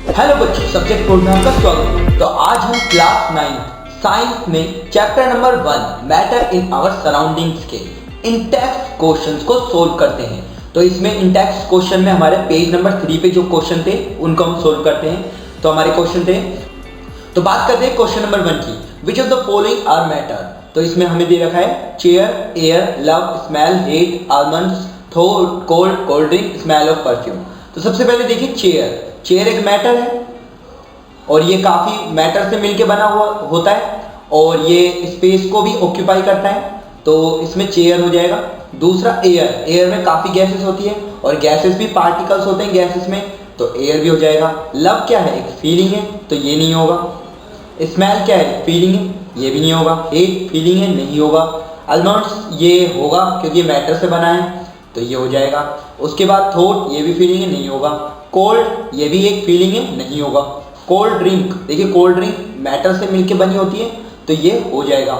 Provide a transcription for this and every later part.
Hello बच्चों, subject code में आपका स्वागत। तो आज हम क्लास 9 साइंस में chapter number 1 matter in our surroundings के इन टेक्स्ट क्वेश्चंस को सोल्व करते हैं। तो इसमें इन टेक्स्ट क्वेश्चन में हमारे पेज नंबर 3 पे जो क्वेश्चन थे उनको हम सोल्व करते हैं। तो हमारे क्वेश्चन थे, तो बात करते हैं क्वेश्चन नंबर 1 की। Which of the following are matter. तो इसमें हमें दे रखा है chair, air, love, smell, hate, almonds, thought, cold, cold drink, smell of perfume. तो सबसे पहले देखिए चेयर एक मैटर है और ये काफी मैटर से मिलके बना हुआ होता है और ये स्पेस को भी ऑक्यूपाई करता है, तो इसमें चेयर हो जाएगा। दूसरा एयर में काफी गैसेस होती है और गैसेस भी पार्टिकल्स होते हैं गैसेस में, तो एयर भी हो जाएगा। लव क्या है, एक फीलिंग है, तो ये नहीं होगा। स्मेल क्या है, फीलिंग है, ये भी नहीं होगा। हेट फीलिंग है, नहीं होगा। आलमंड्स ये होगा क्योंकि मैटर से बना है, तो ये हो जाएगा। उसके बाद थॉट, ये भी फीलिंग है, नहीं होगा। कोल्ड, ये भी एक फीलिंग है, नहीं होगा। कोल्ड ड्रिंक, देखिए कोल्ड ड्रिंक मैटर से मिलके बनी होती है, तो ये हो जाएगा।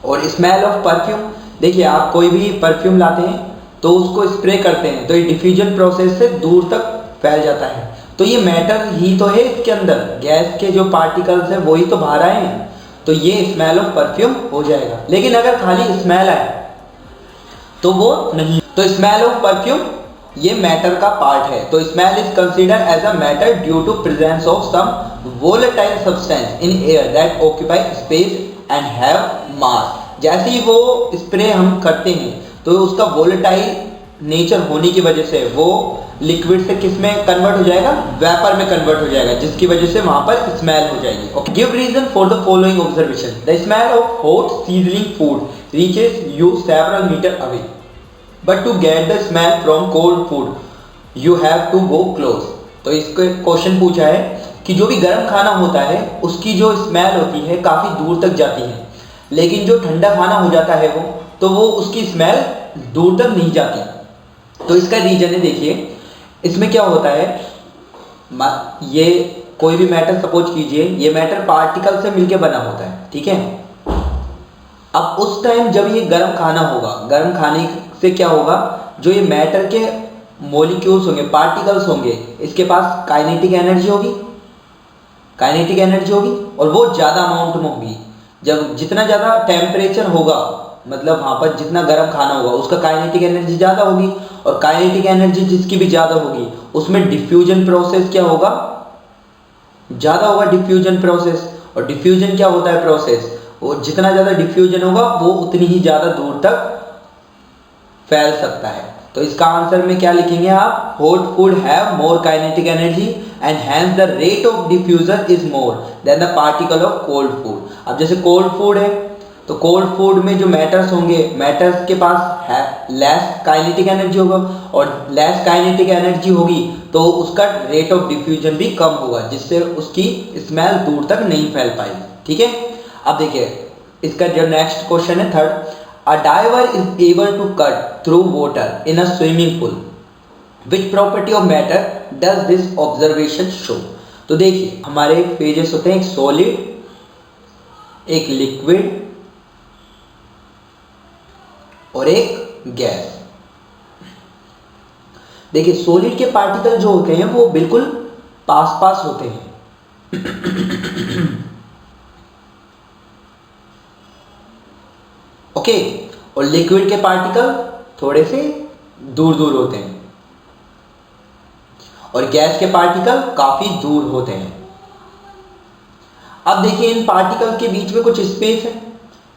और स्मेल ऑफ परफ्यूम, देखिए आप कोई भी परफ्यूम लाते हैं तो उसको स्प्रे करते हैं, तो ये डिफ्यूजन प्रोसेस से दूर तक फैल जाता है, तो ये मैटर ही तो है। इसके अंदर गैस के जो पार्टिकल्स है वही तो बाहर आए हैं, तो ये स्मेल ऑफ परफ्यूम हो जाएगा। लेकिन अगर खाली स्मेल आए तो वो नहीं। तो स्मेल ऑफ परफ्यूम ये मैटर का पार्ट है। तो smell is consider as a matter due to presence of some volatile substance in air that occupy space and have mass. जैसे ही वो स्प्रे हम करते हैं तो उसका वोलेटाइल नेचर होने की वजह से वो लिक्विड से किस में कन्वर्ट हो जाएगा, वेपर में कन्वर्ट हो जाएगा, जिसकी वजह से वहां पर स्मेल हो जाएगी। Okay, give reason for the following observation. The smell of hot seasoning food reaches you several metre away, but to get the smell from cold food you have to go close। तो इसको question पूछा है कि जो भी गर्म खाना होता है उसकी जो स्मेल होती है काफ़ी दूर तक जाती है, लेकिन जो ठंडा खाना हो जाता है वो उसकी स्मेल दूर तक नहीं जाती। तो इसका रीजन है, देखिए इसमें क्या होता है, ये कोई भी मैटर सपोज कीजिए, ये मैटर पार्टिकल से मिलके बना होता है, ठीक है। अब उस टाइम जब ये गर्म खाना होगा, गर्म खाने से क्या होगा, जो ये मैटर के मॉलिक्यूल्स होंगे, पार्टिकल्स होंगे, इसके पास काइनेटिक एनर्जी होगी और वो ज़्यादा अमाउंट में होगी। जब जितना ज़्यादा टेम्परेचर होगा, मतलब वहाँ पर जितना गर्म खाना होगा उसका काइनेटिक एनर्जी ज़्यादा होगी, और काइनेटिक एनर्जी जिसकी भी ज़्यादा होगी उसमें डिफ्यूजन प्रोसेस क्या होगा, ज़्यादा होगा डिफ्यूजन प्रोसेस। और डिफ्यूजन क्या होता है प्रोसेस, वो जितना ज़्यादा डिफ्यूजन होगा वो उतनी ही ज़्यादा दूर तक फैल सकता है। तो इसका आंसर में क्या लिखेंगे आप, hot food have more kinetic energy and hence the rate of diffusion is more than the particle of cold food. अब जैसे कोल्ड फूड है तो कोल्ड फूड में जो मैटर्स होंगे, मैटर्स के पास है लेस काइनेटिक एनर्जी होगा, और लेस काइनेटिक एनर्जी होगी तो उसका रेट ऑफ डिफ्यूजन भी कम होगा, जिससे उसकी स्मेल दूर तक नहीं फैल पाएगी, ठीक है। अब देखिए इसका जो नेक्स्ट क्वेश्चन है third, a diver is able to cut through water in a swimming pool, which property of matter does this observation show। तो देखिए हमारे फेजेस होते हैं, एक सॉलिड, एक लिक्विड और एक गैस। देखिए सॉलिड के पार्टिकल जो होते हैं वो बिल्कुल पास पास होते हैं ओके, और लिक्विड के पार्टिकल थोड़े से दूर दूर होते हैं, और गैस के पार्टिकल काफी दूर होते हैं। अब देखिए इन पार्टिकल के बीच में कुछ स्पेस है,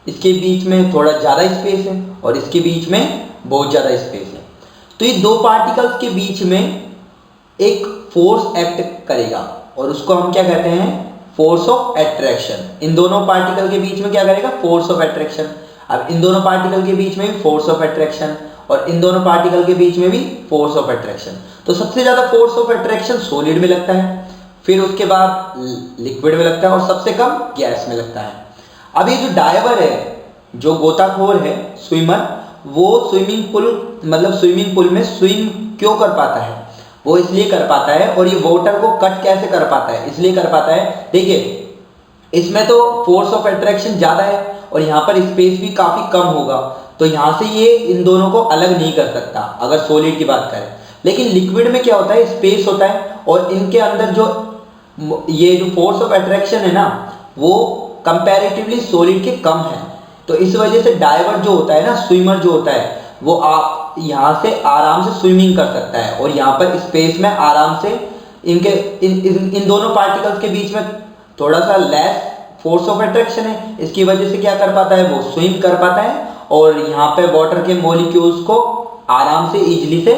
इसके बीच में थोड़ा ज्यादा स्पेस है और इसके बीच में बहुत ज्यादा स्पेस है। तो ये दो पार्टिकल्स के बीच में एक फोर्स एक्ट करेगा और उसको हम क्या कहते हैं, फोर्स ऑफ अट्रैक्शन। इन दोनों पार्टिकल के बीच में क्या करेगा, फोर्स ऑफ अट्रैक्शन। अब इन दोनों पार्टिकल के बीच में भी फोर्स ऑफ अट्रैक्शन और इन दोनों पार्टिकल के बीच में भी फोर्स ऑफ अट्रैक्शन। तो सबसे ज्यादा फोर्स ऑफ अट्रैक्शन सॉलिड में लगता है, फिर उसके बाद लिक्विड में लगता है और सबसे कम गैस में लगता है। अब ये जो डाइवर है, जो गोताखोर है, स्विमर, वो स्विमिंग पूल में स्विम क्यों कर पाता है, वो इसलिए कर पाता है, और ये वाटर को कट कैसे कर पाता है, इसलिए कर पाता है। देखिए इसमें तो फोर्स ऑफ अट्रैक्शन ज्यादा है और यहाँ पर स्पेस भी काफी कम होगा, तो यहाँ से ये इन दोनों को अलग नहीं कर सकता अगर सॉलिड की बात करें। लेकिन लिक्विड में क्या होता है, स्पेस होता है और इनके अंदर जो ये जो फोर्स ऑफ अट्रैक्शन है ना वो कंपैरेटिवली सॉलिड के कम है। तो इस वजह से डाइवर जो होता है ना, स्विमर जो होता है, वो आप यहाँ से आराम से स्विमिंग कर सकता है और यहाँ पर स्पेस में आराम से इनके इन दोनों पार्टिकल्स के बीच में थोड़ा सा लेस फोर्स ऑफ अट्रैक्शन है। इसकी वजह से क्या कर पाता है, वो स्विम कर पाता है और यहाँ पे वाटर के मॉलिक्यूल्स को आराम से इजीली से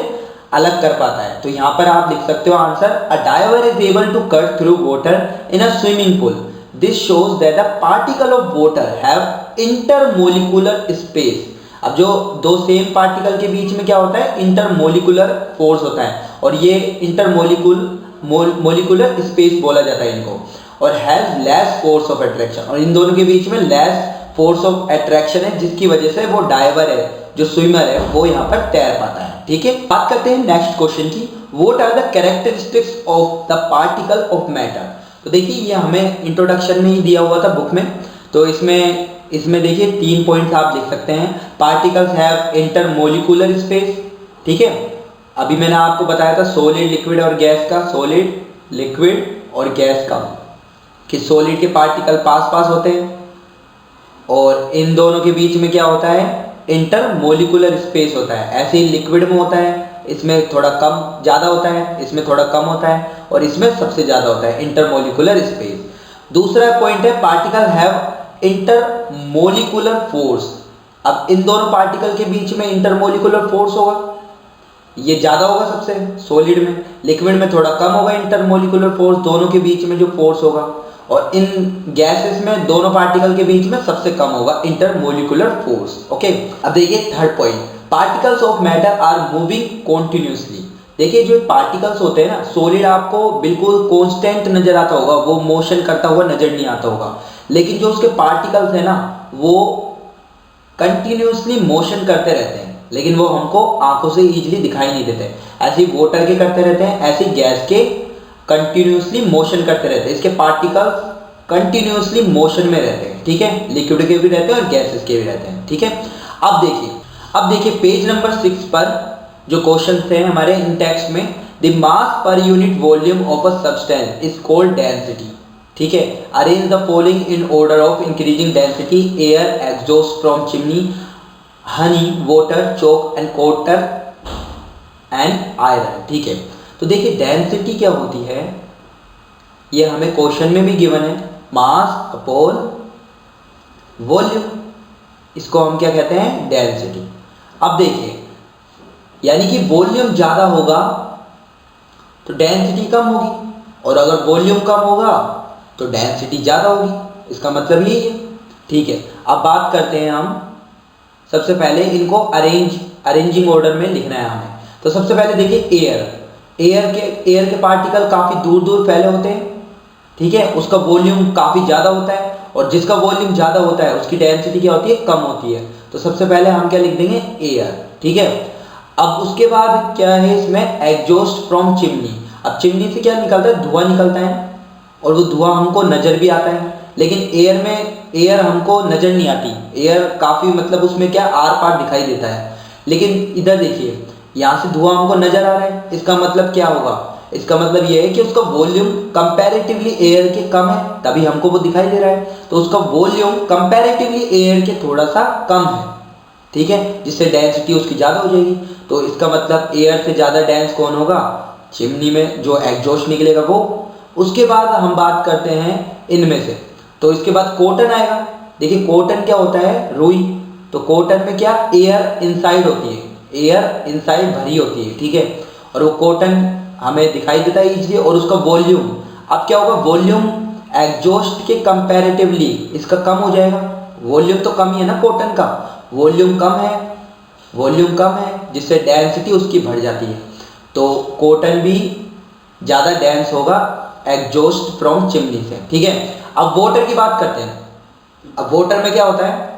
अलग कर पाता है। तो यहाँ पर आप लिख सकते हो answer, a diver is able to cut through water in a swimming pool. This shows that the particle of water have intermolecular space. अब जो दो सेम पार्टिकल के बीच में क्या होता है, इंटरमोलिकुलर फोर्स होता है और ये मोलिकुलर स्पेस बोला जाता है इनको, और has less force of attraction, और इन दोनों के बीच में लेस फोर्स ऑफ अट्रैक्शन है जिसकी वजह से वो डाइवर है, जो स्विमर है, वो यहाँ पर तैर पाता है। ठीक है, बात करते हैं नेक्स्ट क्वेश्चन की, what are the characteristics of the particle of matter. तो देखिए ये हमें इंट्रोडक्शन में ही दिया हुआ था बुक में, तो इसमें देखिए 3 पॉइंट्स आप लिख सकते हैं। पार्टिकल्स हैव इंटरमोलिकुलर स्पेस, ठीक है, अभी मैंने आपको बताया था सॉलिड, लिक्विड और गैस का, सॉलिड, लिक्विड और गैस का, कि सॉलिड के पार्टिकल पास पास होते हैं और इन दोनों के बीच में क्या होता है, इंटरमोलिकुलर स्पेस होता है। ऐसे ही लिक्विड में होता है, इसमें थोड़ा कम ज़्यादा होता है, इसमें थोड़ा कम होता है और इसमें सबसे ज़्यादा होता है इंटरमोलिकुलर स्पेस। दूसरा पॉइंट है पार्टिकल हैव इंटरमोलिकुलर फोर्स। अब इन दोनों पार्टिकल के बीच में इंटरमोलिकुलर फोर्स होगा, ये ज़्यादा होगा सबसे सॉलिड में, लिक्विड में थोड़ा कम होगा इंटरमोलिकुलर फोर्स, दोनों के बीच में जो फोर्स होगा, और इन गैसेस में दोनों पार्टिकल के बीच में सबसे कम होगा इंटरमोलिकुलर फोर्स। ओके, अब देखिए third point, particles of matter are moving continuously. देखिए जो पार्टिकल्स होते हैं ना, सॉलिड आपको बिल्कुल कांस्टेंट नजर आता होगा, वो मोशन करता हुआ नजर नहीं आता होगा, लेकिन जो उसके पार्टिकल्स है ना वो कंटिन्यूसली मोशन करते रहते हैं, लेकिन वो हमको आंखों से इजीली दिखाई नहीं देते। ऐसे वाटर के करते रहते हैं, ऐसे गैस के कंटिन्यूसली मोशन करते रहते हैं, इसके पार्टिकल्स कंटिन्यूसली मोशन में रहते हैं। ठीक है, लिक्विड के भी रहते हैं और गैसेस के भी रहते हैं। ठीक है, अब देखिए पेज नंबर 6 पर जो क्वेश्चन थे हमारे इन टेक्स्ट में, द मास पर unit volume of a substance is called density. ठीक है, arrange the following in order of increasing density, air, exhaust from chimney, honey, water, chalk and cotton and iron. ठीक है, तो देखिए डेंसिटी क्या होती है, ये हमें क्वेश्चन में भी गिवन है, मास अपॉन वॉल्यूम, इसको हम क्या कहते हैं, डेंसिटी। अब देखिए यानी कि वॉल्यूम ज़्यादा होगा तो डेंसिटी कम होगी, और अगर वॉल्यूम कम होगा तो डेंसिटी ज़्यादा होगी, इसका मतलब यही है। ठीक है, अब बात करते हैं हम, सबसे पहले इनको अरेंजिंग ऑर्डर में लिखना है हमें। तो सबसे पहले देखिए एयर के पार्टिकल काफ़ी दूर दूर फैले होते हैं। ठीक है, उसका वॉल्यूम काफ़ी ज़्यादा होता है, और जिसका वॉल्यूम ज़्यादा होता है उसकी डेंसिटी क्या होती है, कम होती है। तो सबसे पहले हम क्या लिख देंगे, एयर। ठीक है, अब उसके बाद क्या है इसमें, एग्जॉस्ट फ्रॉम चिमनी। अब चिमनी से क्या निकलता है, धुआं निकलता है, और वो धुआं हमको नज़र भी आता है, लेकिन एयर हमको नज़र नहीं आती। एयर काफ़ी मतलब उसमें क्या आर पार दिखाई देता है, लेकिन इधर देखिए यहाँ से धुआं हमको नज़र आ रहा है, इसका मतलब क्या होगा, इसका मतलब ये है कि उसका वॉल्यूम कंपैरेटिवली एयर के कम है, तभी हमको वो दिखाई दे रहा है। तो उसका वॉल्यूम कंपैरेटिवली एयर के थोड़ा सा कम है, ठीक है, जिससे डेंसिटी उसकी ज़्यादा हो जाएगी। तो इसका मतलब एयर से ज़्यादा डेंस कौन होगा, चिमनी में जो एग्जॉस्ट निकलेगा वो। उसके बाद हम बात करते हैं इनमें से, तो इसके बाद कॉटन आएगा। देखिए कॉटन क्या होता है, रुई, तो कॉटन में क्या, एयर इनसाइड होती है, एयर इनसाइड भरी होती है। ठीक है, और वो कॉटन हमें दिखाई देता है इजीली, और उसका वॉल्यूम, अब क्या होगा, वॉल्यूम एग्जॉस्ट के कंपैरेटिवली इसका कम हो जाएगा। वॉल्यूम तो कम ही है ना कॉटन का, वॉल्यूम कम है जिससे डेंसिटी उसकी बढ़ जाती है। तो कॉटन भी ज़्यादा डेंस होगा एग्जॉस्ट फ्रॉम चिमनी से। ठीक है, अब वाटर की बात करते हैं। अब वाटर में क्या होता है,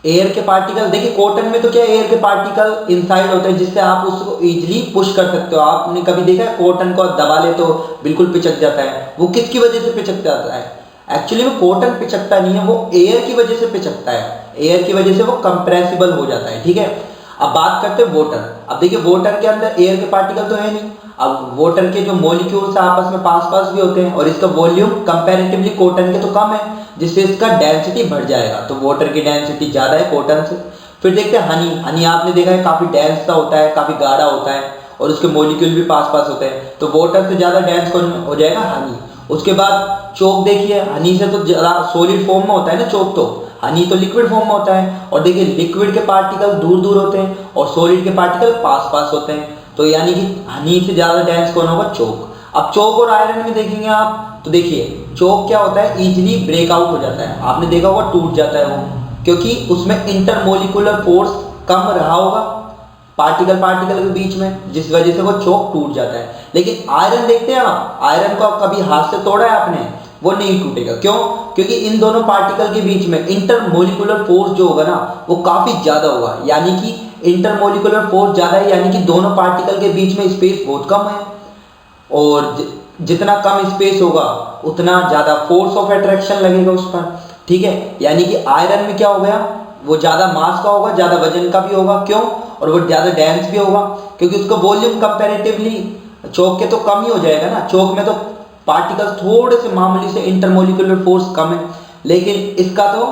एयर के पार्टिकल, देखिए कॉटन में तो क्या एयर के पार्टिकल इनसाइड होते हैं, जिससे आप उसको इजीली पुश कर सकते हो। आपने कभी देखा है कॉटन को दबा ले तो बिल्कुल पिचक जाता है, वो किसकी वजह से पिचक जाता है, एक्चुअली वो कॉटन पिचकता नहीं है, वो एयर की वजह से पिचकता है, एयर की वजह से वो कंप्रेसिबल हो जाता है। ठीक है, अब बात करते हैं वाटर। अब देखिए वाटर के अंदर एयर के पार्टिकल तो है नहीं, अब वाटर के जो मॉलिक्यूल्स आपस में पास पास भी होते हैं और इसका वॉल्यूम कंपैरेटिवली कॉटन के तो कम है, जिससे इसका डेंसिटी बढ़ जाएगा। तो वाटर की डेंसिटी ज़्यादा है कॉटन से। फिर देखते हैं हनी। हनी आपने देखा है काफ़ी डेंस सा होता है, काफ़ी गाढ़ा होता है और उसके मॉलिक्यूल भी पास पास होते हैं। तो वाटर से ज़्यादा डेंस कौन हो जाएगा? हनी। उसके बाद चोक देखिए, हनी से तो ज़्यादा सॉलिड फॉर्म में होता है ना चोक, तो हनी तो लिक्विड फॉर्म में होता है। और देखिए लिक्विड के पार्टिकल दूर दूर होते हैं और सॉलिड के पार्टिकल पास पास होते हैं। तो यानी कि हनी से ज़्यादा डेंस कौन होगा? चोक। अब चोक और आयरन में देखेंगे आप तो देखिए चोक क्या होता है? इजीली ब्रेकआउट हो जाता है। आपने देखा होगा टूट जाता है वो, क्योंकि उसमें इंटरमोलिकुलर फोर्स कम रहा होगा पार्टिकल पार्टिकल के बीच में, जिस वजह से वो चोक टूट जाता है। लेकिन आयरन देखते हैं आप, आयरन को आप कभी हाथ से तोड़ा है आपने? वो नहीं टूटेगा। क्यों? क्योंकि इन दोनों पार्टिकल के बीच में इंटरमोलिकुलर फोर्स जो होगा ना वो काफ़ी ज़्यादा होगा। यानी कि इंटरमोलिकुलर फोर्स ज़्यादा है, यानी कि दोनों पार्टिकल के बीच में स्पेस बहुत कम है। और जितना कम स्पेस होगा उतना ज़्यादा फोर्स ऑफ अट्रैक्शन लगेगा उस पर। ठीक है, यानी कि आयरन में क्या हो गया? वो ज़्यादा मास का होगा, ज़्यादा वजन का भी होगा। क्यों? और वो ज़्यादा डेंस भी होगा क्योंकि उसका वॉल्यूम कंपैरेटिवली चौक के तो कम ही हो जाएगा ना। चौक में तो पार्टिकल थोड़े से मामूली से इंटरमोलिकुलर फोर्स कम है, लेकिन इसका तो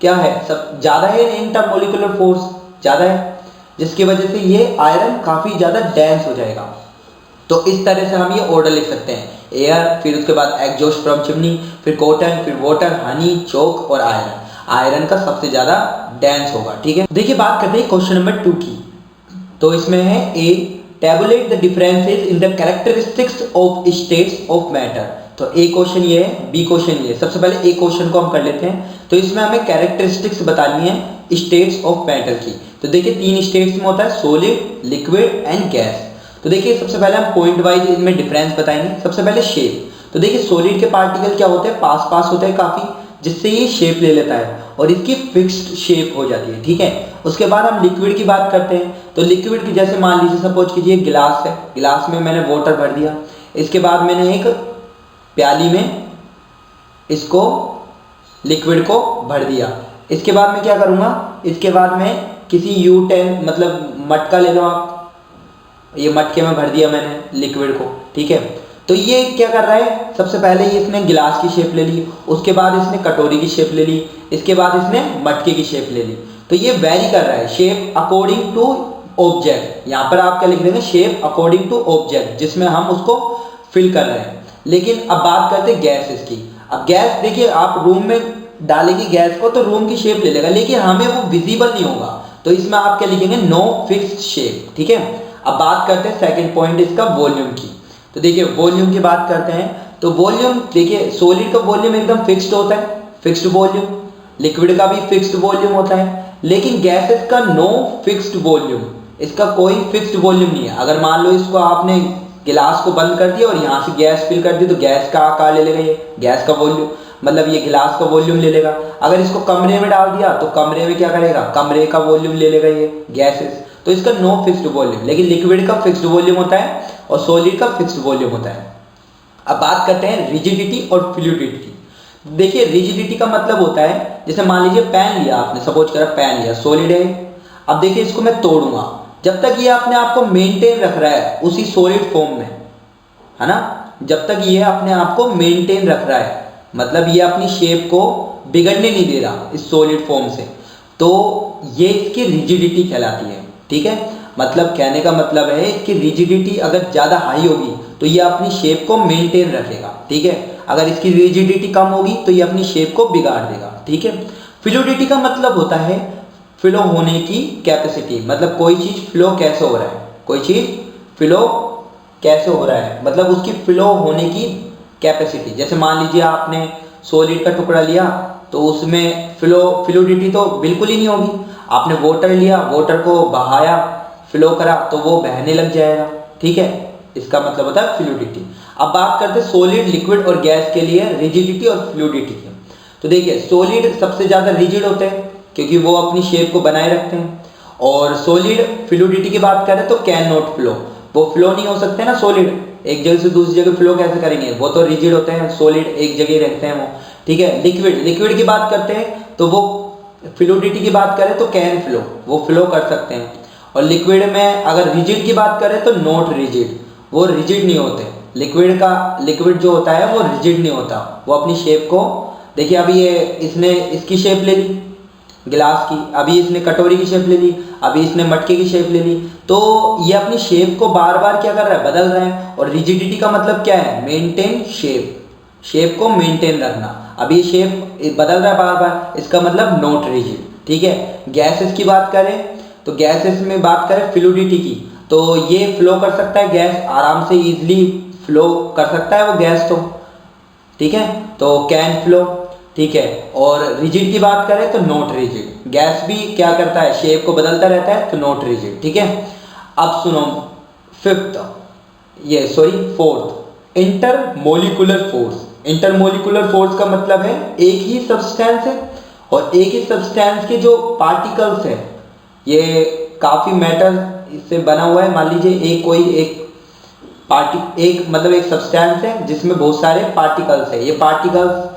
क्या है? सब ज़्यादा है, इंटरमोलिकुलर फोर्स ज़्यादा है, जिसकी वजह से ये आयरन काफ़ी ज़्यादा डेंस हो जाएगा। तो इस तरह से हम ये ऑर्डर लिख सकते हैं, एयर, फिर उसके बाद एग्जॉस्ट फ्रॉम चिमनी, फिर कॉटन, फिर वाटर, हनी, चोक और आयरन। आयरन का सबसे ज़्यादा डेंस होगा। ठीक है, देखिए बात करते हैं क्वेश्चन नंबर 2 की। तो इसमें है a, tabulate the differences in the characteristics of states of matter. तो ए क्वेश्चन ये है, बी क्वेश्चन ये है। सबसे पहले ए क्वेश्चन को हम कर लेते हैं। तो इसमें हमें कैरेक्टरिस्टिक्स बतानी है स्टेट्स ऑफ मैटर की। तो देखिए 3 स्टेट्स में होता है, सॉलिड, लिक्विड एंड गैस। तो देखिए सबसे पहले हम पॉइंट वाइज इनमें डिफरेंस बताएंगे। सबसे पहले शेप। तो देखिए सॉलिड के पार्टिकल क्या होते हैं? पास पास होते हैं काफ़ी, जिससे ये शेप ले लेता है और इसकी फिक्स्ड शेप हो जाती है। ठीक है, उसके बाद हम लिक्विड की बात करते हैं। तो लिक्विड की जैसे मान लीजिए सपोज कीजिए गिलास है, गिलास में मैंने वाटर भर दिया, इसके बाद मैंने एक प्याली में इसको लिक्विड को भर दिया। इसके बाद मैं क्या करूँगा? इसके बाद मैं किसी U10 मतलब मटका ले लो आप, ये मटके में भर दिया मैंने लिक्विड को। ठीक है, तो ये क्या कर रहा है? सबसे पहले ये इसने गिलास की शेप ले ली, उसके बाद इसने कटोरी की शेप ले ली, इसके बाद इसने मटके की शेप ले ली। तो ये वेरी कर रहा है शेप अकॉर्डिंग टू ऑब्जेक्ट। यहाँ पर आप क्या लिख देंगे? शेप अकॉर्डिंग टू ऑब्जेक्ट, जिसमें हम उसको फिल कर रहे हैं। लेकिन अब बात करते हैं गैसेस की। अब गैस देखिए आप रूम में डालेंगे गैस को तो रूम की शेप ले लेगा, लेकिन हमें वो विजिबल नहीं होगा। तो इसमें आप क्या लिखेंगे? No fixed shape. ठीक है, अब बात करते हैं सेकंड पॉइंट इसका वॉल्यूम की। तो देखिए वॉल्यूम की बात करते हैं। तो वॉल्यूम देखिए सॉलिड का वॉल्यूम एकदम फिक्स्ड होता है, फिक्स्ड वॉल्यूम। लिक्विड का भी फिक्स्ड वॉल्यूम होता है, लेकिन गैसेस का नो फिक्स्ड वॉल्यूम, इसका कोई फिक्स्ड वॉल्यूम नहीं है। अगर मान लो इसको आपने गिलास को बंद कर दिया और यहाँ से गैस फिल कर दी तो गैस का आकार ले लेगा, ये गैस का वॉल्यूम मतलब ये गिलास का वॉल्यूम ले लेगा। अगर इसको कमरे में डाल दिया तो कमरे में क्या करेगा? कमरे का वॉल्यूम ले लेगा ये गैसेस। तो इसका नो फिक्स्ड वॉल्यूम, लेकिन लिक्विड का फिक्स्ड वॉल्यूम होता है और सॉलिड का फिक्स्ड वॉल्यूम होता है। अब बात करते हैं रिजिडिटी और फ्लूइडिटी की। देखिए रिजिडिटी का मतलब होता है, जैसे मान लीजिए पेन लिया आपने, सपोज करा पेन लिया, सॉलिड है। अब देखिए इसको मैं तोड़ूंगा, जब तक ये अपने आप को मेंटेन रख रहा है उसी सॉलिड फॉर्म में, है ना, जब तक ये अपने आप को मेंटेन रख रहा है, मतलब ये अपनी शेप को बिगड़ने नहीं दे रहा इस सॉलिड फॉर्म से, तो ये इसकी रिजिडिटी कहलाती है। ठीक है, मतलब कहने का मतलब है कि रिजिडिटी अगर ज़्यादा हाई होगी तो ये अपनी शेप को मेंटेन रखेगा। ठीक है, अगर इसकी रिजिडिटी कम होगी तो ये अपनी शेप को बिगाड़ देगा। ठीक है, फ्लूइडिटी का मतलब होता है फ्लो होने की कैपेसिटी, मतलब कोई चीज़ फ्लो कैसे हो रहा है, कोई चीज़ फ्लो कैसे हो रहा है, मतलब उसकी फ्लो होने की कैपेसिटी। जैसे मान लीजिए आपने सॉलिड का टुकड़ा लिया तो उसमें फ्लूइडिटी तो बिल्कुल ही नहीं होगी। आपने वाटर लिया, वाटर को बहाया, फ्लो करा तो वो बहने लग जाएगा। ठीक है, इसका मतलब होता है फ्लूइडिटी। अब बात करते हैं सॉलिड, लिक्विड और गैस के लिए रिजिडिटी और फ्लूइडिटी की। तो देखिए सॉलिड सबसे ज़्यादा रिजिड होते हैं क्योंकि वो अपनी शेप को बनाए रखते हैं, और सॉलिड फ्लूइडिटी की बात करें तो कैन नॉट फ्लो, वो फ्लो नहीं हो सकते ना। सॉलिड एक जगह से दूसरी जगह फ्लो कैसे करेंगे, वो तो रिजिड होते हैं, सॉलिड एक जगह रहते हैं वो। ठीक है, लिक्विड की बात करते हैं तो वो फ्लूइडिटी की बात करें तो कैन फ्लो, वो फ्लो कर सकते हैं। और लिक्विड में अगर रिजिड की बात करें तो नॉट रिजिड, वो रिजिड नहीं होते। लिक्विड जो होता है वो रिजिड नहीं होता, वो अपनी शेप को, देखिए अभी ये इसने इसकी शेप ले ली गिलास की, अभी इसने कटोरी की शेप ले ली, अभी इसने मटके की शेप ले ली, तो ये अपनी शेप को बार बार क्या कर रहा है, बदल रहा है। और रिजिडिटी का मतलब क्या है, मेंटेन शेप को मेंटेन रखना। अभी ये शेप बदल रहा है बार बार, इसका मतलब नॉट रिजिड, ठीक है। गैसेस की बात करें तो गैसेस में बात करें फ्लूइडिटी की, तो ये फ्लो कर सकता है, गैस आराम से इजीली फ्लो कर सकता है वो गैस, तो ठीक है, तो कैन फ्लो, ठीक है। और रिजिड की बात करें तो नॉट रिजिड, गैस भी क्या करता है, शेप को बदलता रहता है, तो नॉट रिजिड, ठीक है। अब सुनो fourth, intermolecular force. Intermolecular force का मतलब है एक ही सब्सटेंस है और एक ही सब्सटेंस के जो पार्टिकल्स है, ये काफी मैटर इससे बना हुआ है। मान लीजिए एक सब्सटेंस है जिसमें बहुत सारे पार्टिकल्स है, ये पार्टिकल्स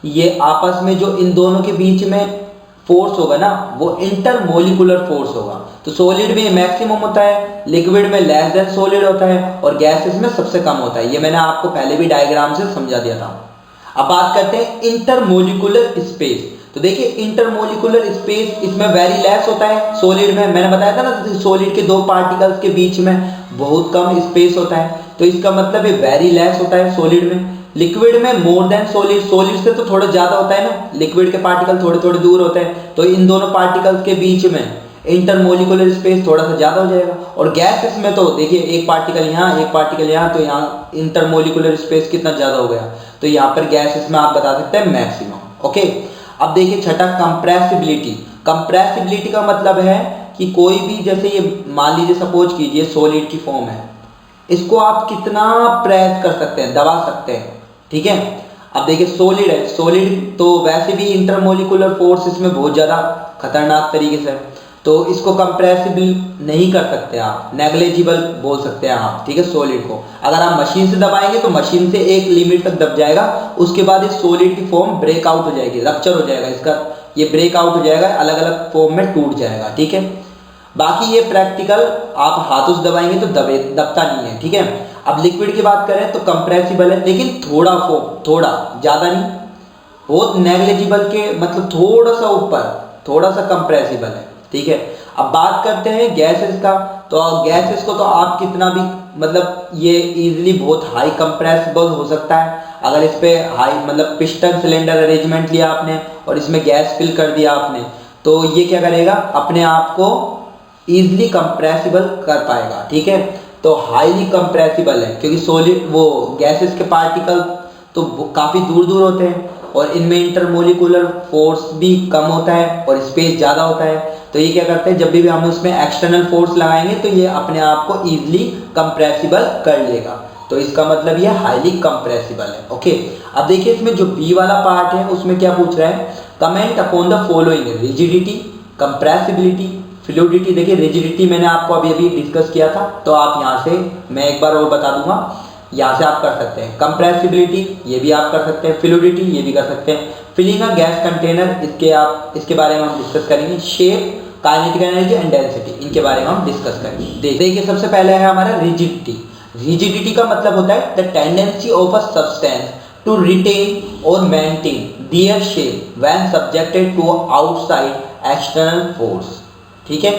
ये आपस में जो इन दोनों के बीच में फोर्स होगा ना, वो इंटरमोलिकुलर फोर्स होगा। तो सॉलिड में मैक्सिमम होता है, लिक्विड में लेस देन सॉलिड होता है, और गैसेस में सबसे कम होता है। ये मैंने आपको पहले भी डायग्राम से समझा दिया था। अब बात करते हैं इंटरमोलिकुलर स्पेस। तो देखिए इंटरमोलिकुलर स्पेस इसमें वेरी लेस होता है। सॉलिड में मैंने बताया था ना, सॉलिड के दो पार्टिकल्स के बीच में बहुत कम स्पेस होता है, तो इसका मतलब ये वेरी लेस होता है सॉलिड में। लिक्विड में मोर देन सॉलिड, सॉलिड से तो थोड़ा ज्यादा होता है ना, लिक्विड के पार्टिकल थोड़े थोड़े दूर होते हैं, तो इन दोनों पार्टिकल्स के बीच में इंटरमोलिकुलर स्पेस थोड़ा सा ज्यादा हो जाएगा। और गैसेस में तो देखिए एक पार्टिकल यहाँ एक पार्टिकल यहाँ, तो यहाँ इंटरमोलिकुलर स्पेस कितना ज्यादा हो गया, तो यहाँ पर गैसेस में आप बता सकते हैं मैक्सिमम। ओके, अब देखिए छठा, कंप्रेसिबिलिटी। कंप्रेसिबिलिटी का मतलब है कि कोई भी, जैसे ये मान लीजिए सपोज कीजिए सॉलिड की फॉर्म है, इसको आप कितना प्रेस कर सकते हैं, दबा सकते हैं, ठीक है। अब देखिए सॉलिड है, सॉलिड तो वैसे भी इंटरमोलिकुलर फोर्स इसमें बहुत ज़्यादा खतरनाक तरीके से, तो इसको कंप्रेसिबल नहीं कर सकते आप, नेग्लिजिबल बोल सकते हैं आप, ठीक है। सॉलिड को अगर आप मशीन से दबाएंगे तो मशीन से एक लिमिट तक दब जाएगा, उसके बाद इस सॉलिड की फॉर्म ब्रेक आउट हो जाएगी, रप्चर हो जाएगा इसका, ये ब्रेक आउट हो जाएगा, अलग अलग फॉर्म में टूट जाएगा, ठीक है। बाकी ये प्रैक्टिकल आप हाथों से दबाएंगे तो दबता नहीं है, ठीक है। अब लिक्विड की बात करें तो कंप्रेसिबल है, लेकिन थोड़ा ज़्यादा नहीं, बहुत नेग्लिजिबल के मतलब थोड़ा सा ऊपर, थोड़ा सा कंप्रेसिबल है, ठीक है। अब बात करते हैं गैसेस का, तो गैसेस को तो आप कितना भी मतलब ये इजीली बहुत हाई कंप्रेसिबल हो सकता है। अगर इस पे हाई मतलब पिस्टन सिलेंडर अरेंजमेंट लिया आपने और इसमें गैस फिल कर दिया आपने, तो ये क्या करेगा, अपने आप को इजीली कंप्रेसिबल कर पाएगा, ठीक है। तो हाईली कंप्रेसिबल है क्योंकि सॉलिड वो गैसेस के पार्टिकल तो काफ़ी दूर दूर होते हैं और इनमें इंटरमोलिकुलर फोर्स भी कम होता है और स्पेस ज़्यादा होता है। तो ये क्या करते हैं, जब भी हम उसमें एक्सटर्नल फोर्स लगाएंगे तो ये अपने आप को इजीली कंप्रेसिबल कर लेगा, तो इसका मतलब ये हाईली कंप्रेसिबल है। ओके, अब देखिए इसमें जो बी वाला पार्ट है उसमें क्या पूछ रहा है, comment upon the following, rigidity, compressibility, fluidity. देखिए रिजिडिटी मैंने आपको अभी डिस्कस किया था, तो आप यहाँ से मैं एक बार और बता दूंगा, यहाँ से आप कर सकते हैं। कंप्रेसिबिलिटी ये भी आप कर सकते हैं, फ्लूइडिटी ये भी कर सकते हैं। फिलिंग अ गैस कंटेनर इसके बारे में हम डिस्कस करेंगे। Shape, kinetic energy and density, इनके बारे में हम डिस्कस करेंगे। देखिए सबसे पहले है हमारा रिजिडिटी। रिजिडिटी का मतलब होता है the tendency of a substance to retain और maintain their shape when subjected to outside external force, ठीक है।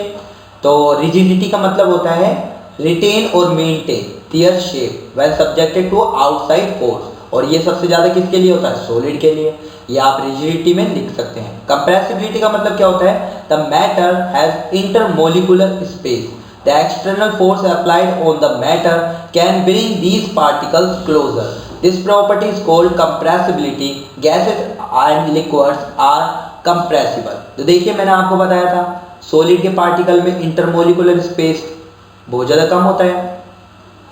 तो रिजिडिटी का मतलब होता है रिटेन और maintain their shape when subjected to outside force, और ये सबसे ज्यादा किसके लिए होता है, सॉलिड के लिए। ये आप रिजिडिटी में लिख सकते हैं। कंप्रेसिबिलिटी का मतलब क्या होता है, the matter has intermolecular space, the external force applied on the matter can bring these particles closer, this property is called compressibility. Gases and liquids are compressible. तो देखिए मैंने आपको बताया था सॉलिड के पार्टिकल में इंटरमोलिकुलर स्पेस बहुत ज़्यादा कम होता है,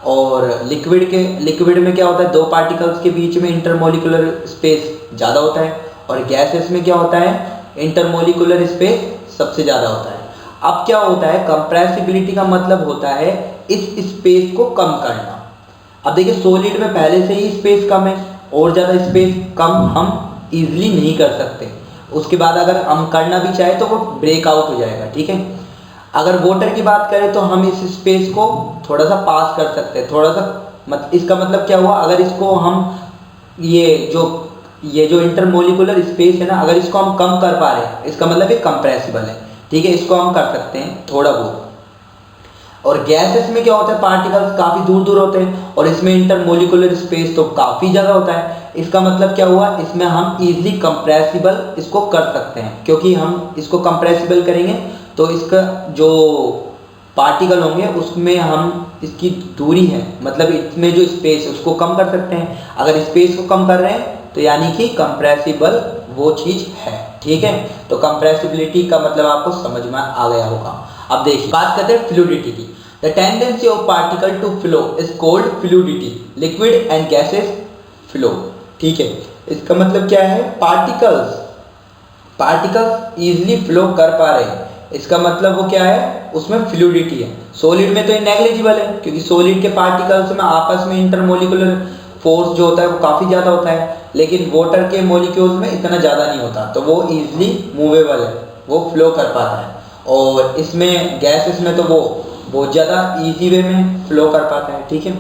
और लिक्विड में क्या होता है, दो पार्टिकल्स के बीच में इंटरमोलिकुलर स्पेस ज़्यादा होता है, और गैसेस में क्या होता है, इंटरमोलिकुलर स्पेस सबसे ज़्यादा होता है। अब क्या होता है, कंप्रेसिबिलिटी का मतलब होता है इस स्पेस को कम करना। अब देखिए सॉलिड में पहले से ही स्पेस कम है, और ज़्यादा स्पेस कम हम इजीली नहीं कर सकते, उसके बाद अगर हम करना भी चाहे तो वो ब्रेक आउट हो जाएगा, ठीक है। अगर वाटर की बात करें तो हम इस स्पेस को थोड़ा सा पास कर सकते हैं, थोड़ा सा इसका मतलब क्या हुआ, अगर इसको हम ये जो इंटरमोलिकुलर स्पेस है ना, अगर इसको हम कम कर पा रहे हैं, इसका मतलब ये कंप्रेसिबल है। ठीक है, इसको हम कर सकते हैं थोड़ा बहुत। और गैसेस में क्या होता है, पार्टिकल्स काफ़ी दूर दूर होते हैं और इसमें इंटरमोलिकुलर स्पेस तो काफ़ी ज़्यादा होता है। इसका मतलब क्या हुआ, इसमें हम इजीली कंप्रेसिबल इसको कर सकते हैं, क्योंकि हम इसको कंप्रेसिबल करेंगे तो इसका जो पार्टिकल होंगे उसमें हम इसकी दूरी है, मतलब इसमें जो स्पेस है उसको कम कर सकते हैं। अगर स्पेस को कम कर रहे हैं तो यानी कि कंप्रेसिबल वो चीज़ है। ठीक है, तो कंप्रेसिबिलिटी का मतलब आपको समझ में आ गया होगा। अब देखिए बात करते हैं फ्लूइडिटी की। The tendency of particle to flow is called fluidity, liquid and gases flow. ठीक है, इसका मतलब क्या है, पार्टिकल्स इजीली फ्लो कर पा रहे हैं, इसका मतलब वो क्या है, उसमें फ्लूइडिटी है। सॉलिड में तो ये नेग्लिजिबल है, क्योंकि सॉलिड के पार्टिकल्स में आपस में इंटरमोलिकुलर फोर्स जो होता है वो काफ़ी ज़्यादा होता है, लेकिन वाटर के मॉलिक्यूल्स में इतना ज़्यादा नहीं होता, तो वो इजीली मूवेबल है, वो फ्लो कर पाता है। और इसमें गैसेस में तो वो बहुत ज़्यादा इजी वे में फ्लो कर पाता है। ठीक है,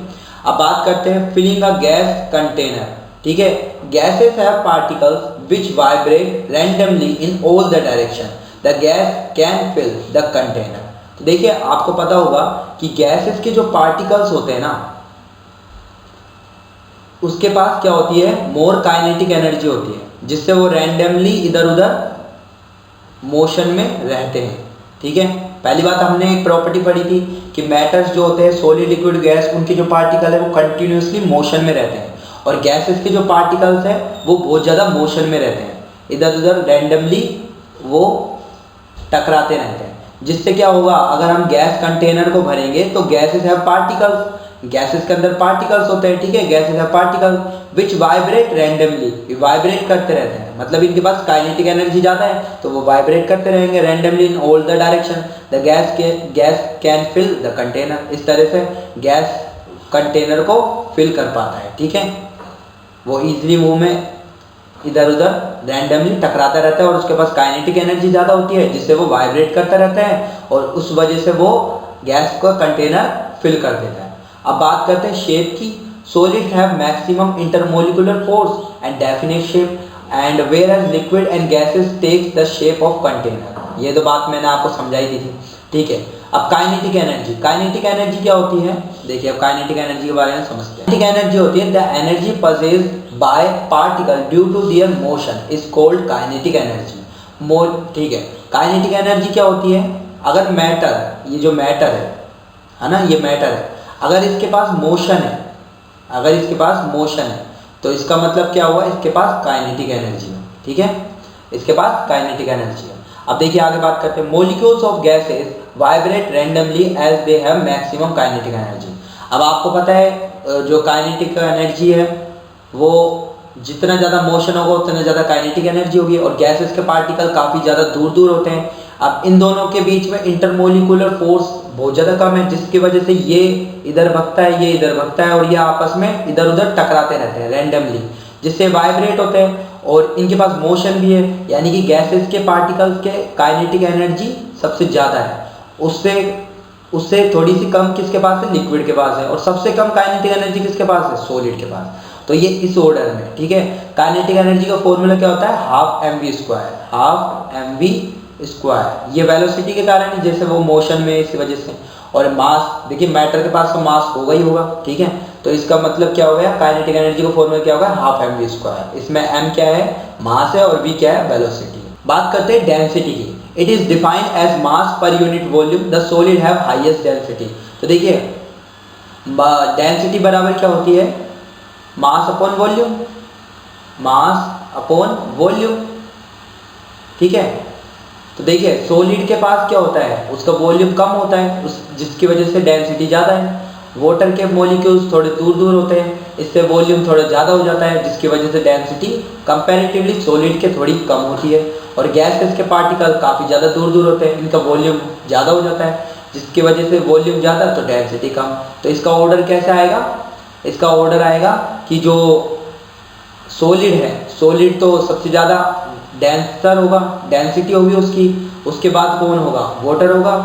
अब बात करते हैं फिलिंग अ गैस कंटेनर। ठीक है, gases have particles which vibrate randomly in all the direction, the gas can fill the container. तो देखिए आपको पता होगा कि गैसेस के जो पार्टिकल्स होते हैं ना, उसके पास क्या होती है, मोर काइनेटिक एनर्जी होती है, जिससे वो रैंडमली इधर उधर मोशन में रहते हैं। ठीक है, पहली बात हमने एक प्रॉपर्टी पढ़ी थी कि मैटर्स जो होते हैं, सॉलिड लिक्विड गैस, उनके जो पार्टिकल है वो कंटिन्यूसली मोशन में रहते हैं, और गैसेस के जो पार्टिकल्स हैं वो बहुत ज़्यादा मोशन में रहते हैं, इधर उधर रैंडमली वो टकराते रहते हैं। जिससे क्या होगा, अगर हम गैस कंटेनर को भरेंगे तो गैसेस हैव पार्टिकल्स, गैसेस के अंदर पार्टिकल्स होते हैं। ठीक है, gases have particles which vibrate randomly, vibrate करते रहते हैं, मतलब इनके पास काइनेटिक एनर्जी ज़्यादा है तो वो वाइब्रेट करते रहेंगे randomly in all the direction, the gas can fill the container. इस तरह से गैस कंटेनर को फिल कर पाता है। ठीक है, वो इजीली मुंह में इधर उधर रैंडमली टकराता रहता है और उसके पास काइनेटिक एनर्जी ज़्यादा होती है, जिससे वो वाइब्रेट करता रहता है और उस वजह से वो गैस का कंटेनर फिल कर देता है। अब बात करते हैं शेप की। Solid have maximum intermolecular force and definite shape, and whereas liquid and gases takes the shape of container. ये तो बात मैंने आपको समझाई दी थी। ठीक है, अब काइनेटिक एनर्जी, काइनेटिक एनर्जी क्या होती है, देखिए अब काइनेटिक एनर्जी के बारे में समझते हैं। काइनेटिक एनर्जी होती है the energy possessed by particle due to their motion is called kinetic energy. ठीक है, काइनेटिक एनर्जी क्या होती है, अगर मैटर, ये जो मैटर है ना, ये मैटर है, अगर इसके पास मोशन है, अगर इसके पास मोशन है तो इसका मतलब क्या हुआ, इसके पास काइनेटिक एनर्जी है। ठीक है, इसके पास काइनेटिक एनर्जी है। अब देखिए आगे बात करते हैं, molecules of gases vibrate randomly as they have maximum kinetic energy. अब आपको पता है जो काइनेटिक एनर्जी है वो जितना ज़्यादा मोशन होगा उतना ज़्यादा काइनेटिक एनर्जी होगी, और गैसेस के पार्टिकल काफ़ी ज़्यादा दूर दूर होते हैं। अब इन दोनों के बीच में इंटरमोलिकुलर फोर्स बहुत ज़्यादा कम है, जिसकी वजह से ये इधर भगता है, ये इधर भगता है, और ये आपस में इधर उधर टकराते रहते हैं रैंडमली, जिससे वाइब्रेट होते हैं और इनके पास मोशन भी है। यानी कि गैसेस के पार्टिकल्स के काइनेटिक एनर्जी सबसे ज़्यादा है, उससे थोड़ी सी कम किसके पास है, लिक्विड के पास है, और सबसे कम काइनेटिक एनर्जी किसके पास है, सॉलिड के पास। तो ये इस ऑर्डर में। ठीक है, काइनेटिक एनर्जी का फॉर्मूला क्या होता है, half M V square, half M V square. ये वेलोसिटी के कारण है, जैसे वो मोशन में, इस वजह से। और मास, देखिए मैटर के पास तो मास होगा ही होगा। ठीक है, तो इसका मतलब क्या हो गया, काइनेटिक एनर्जी का फॉर्मूला क्या होगा, हाफ एम वी स्क्वायर। इसमें एम क्या है, मास है, और वी क्या है, वेलोसिटी। बात करते हैं डेंसिटी की। It is defined as mass पर unit volume, the solid have highest density. तो देखिए डेंसिटी बराबर क्या होती है, mass upon volume, mass upon volume. ठीक है, तो देखिए सॉलिड के पास क्या होता है, उसका वॉल्यूम कम होता है, जिसकी वजह से डेंसिटी ज़्यादा है। वाटर के मॉलिक्यूल्स थोड़े दूर दूर होते हैं, इससे वॉल्यूम थोड़ा ज़्यादा हो जाता है, जिसकी वजह से डेंसिटी कंपैरेटिवली सॉलिड के थोड़ी कम होती है। और गैसेस के पार्टिकल काफ़ी ज़्यादा दूर दूर होते हैं, इनका वॉल्यूम ज़्यादा हो जाता है, जिसकी वजह से वॉल्यूम ज़्यादा तो डेंसिटी कम। तो इसका ऑर्डर कैसे आएगा, इसका ऑर्डर आएगा कि जो सॉलिड है, सॉलिड तो सबसे ज़्यादा डेंसर होगा, डेंसिटी होगी उसकी, उसके बाद कौन होगा, वाटर होगा,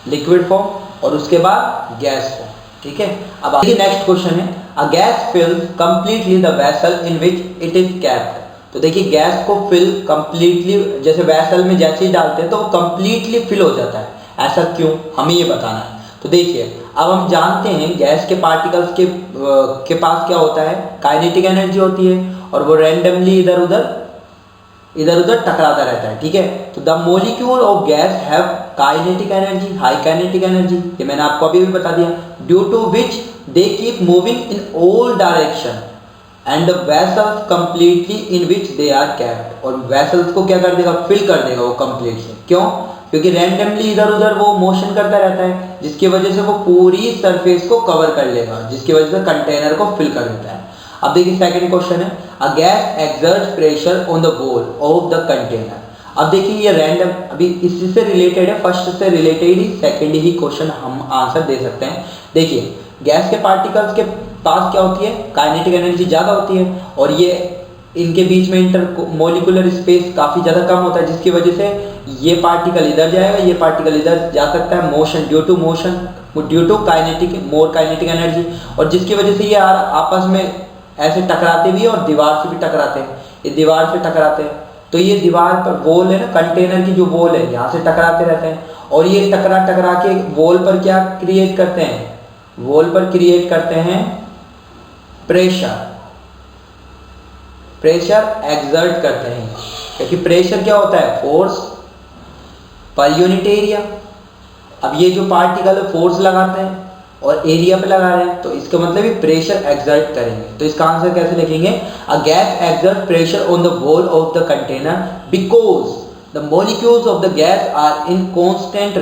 लिक्विड फॉर्म और उसके बाद गैस फॉर्म। ठीक है, अब आगे नेक्स्ट क्वेश्चन है, a gas fills completely the vessel in which it is capped. तो देखिए गैस को फिल कंप्लीटली, जैसे वेसल में जैसे ही डालते हैं तो वो कंप्लीटली फिल हो जाता है, ऐसा क्यों, हमें ये बताना है। तो देखिए अब हम जानते हैं गैस के पार्टिकल्स के पास क्या होता है, काइनेटिक एनर्जी होती है और वो रैंडमली इधर उधर टकराता रहता है। ठीक है, तो the molecule of gas have kinetic energy, high kinetic energy, ये मैंने आपको अभी भी बता दिया, due to which they keep moving in all direction and the vessels completely in which they are capped. और वेसल्स को क्या कर देगा, फिल कर देगा वो कंप्लीटली, क्यों, क्योंकि रैंडमली इधर उधर वो मोशन करता रहता है, जिसकी वजह से वो पूरी सरफेस को कवर कर लेगा, जिसकी वजह से कंटेनर को फिल कर देता है। अब देखिए सेकंड क्वेश्चन है, a gas exerts pressure on the wall of the container. अब देखिए ये रैंडम, अभी इसी से रिलेटेड है, फर्स्ट से रिलेटेड ही सेकंड ही क्वेश्चन हम आंसर दे सकते हैं। देखिए गैस के पार्टिकल्स के पास क्या होती है, काइनेटिक एनर्जी ज़्यादा होती है और ये इनके बीच में इंटर मोलिकुलर स्पेस काफ़ी ज़्यादा कम होता है, जिसकी वजह से ये पार्टिकल इधर जाएगा, ये पार्टिकल इधर जा सकता है, motion due to kinetic more kinetic energy, और जिसकी वजह से ये आपस में ऐसे टकराते भी है और दीवार से भी टकराते हैं, ये दीवार से टकराते हैं, तो ये दीवार पर वॉल है ना, कंटेनर की जो वॉल है यहाँ से टकराते रहते हैं और ये टकरा के वॉल पर क्या क्रिएट करते हैं, वॉल पर क्रिएट करते हैं प्रेशर एक्सर्ट करते हैं, क्योंकि प्रेशर क्या होता है, फोर्स पर यूनिट एरिया। अब ये जो पार्टिकल है फोर्स लगाते हैं और एरिया पे लगा रहे हैं, तो इसका मतलब ही प्रेशर एक्सर्ट करेंगे। तो इसका आंसर कैसे लिखेंगे, a gas exert pressure on the wall of the container because the molecules of the gas are in constant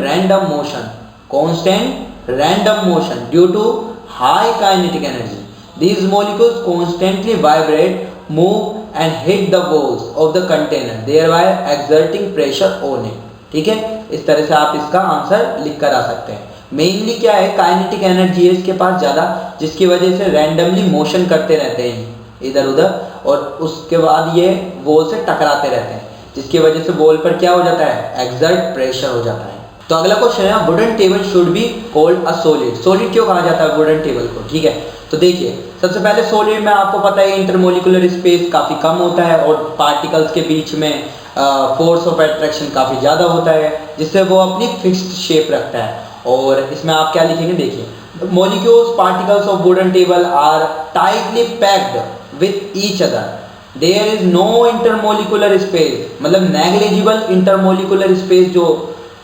random motion due to high kinetic energy. These molecules constantly vibrate, move and hit the walls of the container, thereby exerting pressure on it। ठीक है, इस तरह से आप इसका answer लिख कर आ सकते हैं। मेनली क्या है, काइनेटिक एनर्जी है इसके पास ज़्यादा, जिसकी वजह से रैंडमली मोशन करते रहते हैं इधर उधर और उसके बाद ये वॉल से टकराते रहते हैं, जिसकी वजह से वॉल पर क्या हो जाता है, एक्सर्ट प्रेशर हो जाता है। तो अगला क्वेश्चन है, wooden table should be called a solid. Solid क्यों कहा जाता है वुडन टेबल को। ठीक है, तो देखिए सबसे पहले सॉलिड में आपको पता है इंटरमोलिकुलर स्पेस काफ़ी कम होता है और पार्टिकल्स के बीच में फोर्स ऑफ अट्रैक्शन काफ़ी ज़्यादा होता है, जिससे वो अपनी फिक्स्ड शेप रखता है। और इसमें आप क्या लिखेंगे, देखिए molecules particles of wooden table are tightly packed with each other, there is no intermolecular space, मतलब नेग्लिजिबल इंटरमोलिकुलर स्पेस जो,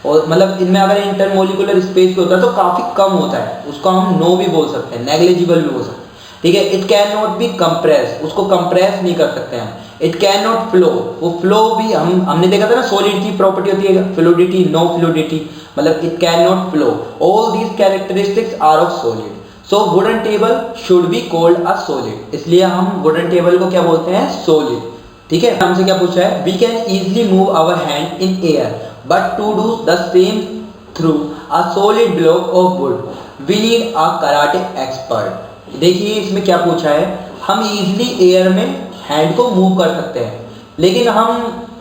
और मतलब इनमें अगर इंटरमोलिकुलर स्पेस होता है तो काफ़ी कम होता है, उसको हम नो भी बोल सकते हैं, नेग्लिजिबल भी बोल सकते हैं। ठीक है, it can not be compress, उसको कंप्रेस नहीं कर सकते हम। इट कैन नॉट फ्लो, वो फ्लो भी हमने देखा था ना, सॉलिड की प्रॉपर्टी होती है फ्लूइडिटी, नो फ्लूइडिटी, मतलब it can not flow. All these characteristics are of solid, so wooden table should be called a solid, इसलिए हम वुडन टेबल को क्या बोलते हैं, सॉलिड। ठीक है, हमसे क्या पूछा है, we can easily move our hand in air but to do the same through a solid block of wood we need a karate expert. देखिए इसमें क्या पूछा है, हम इजिली एयर में हैंड को मूव कर सकते हैं, लेकिन हम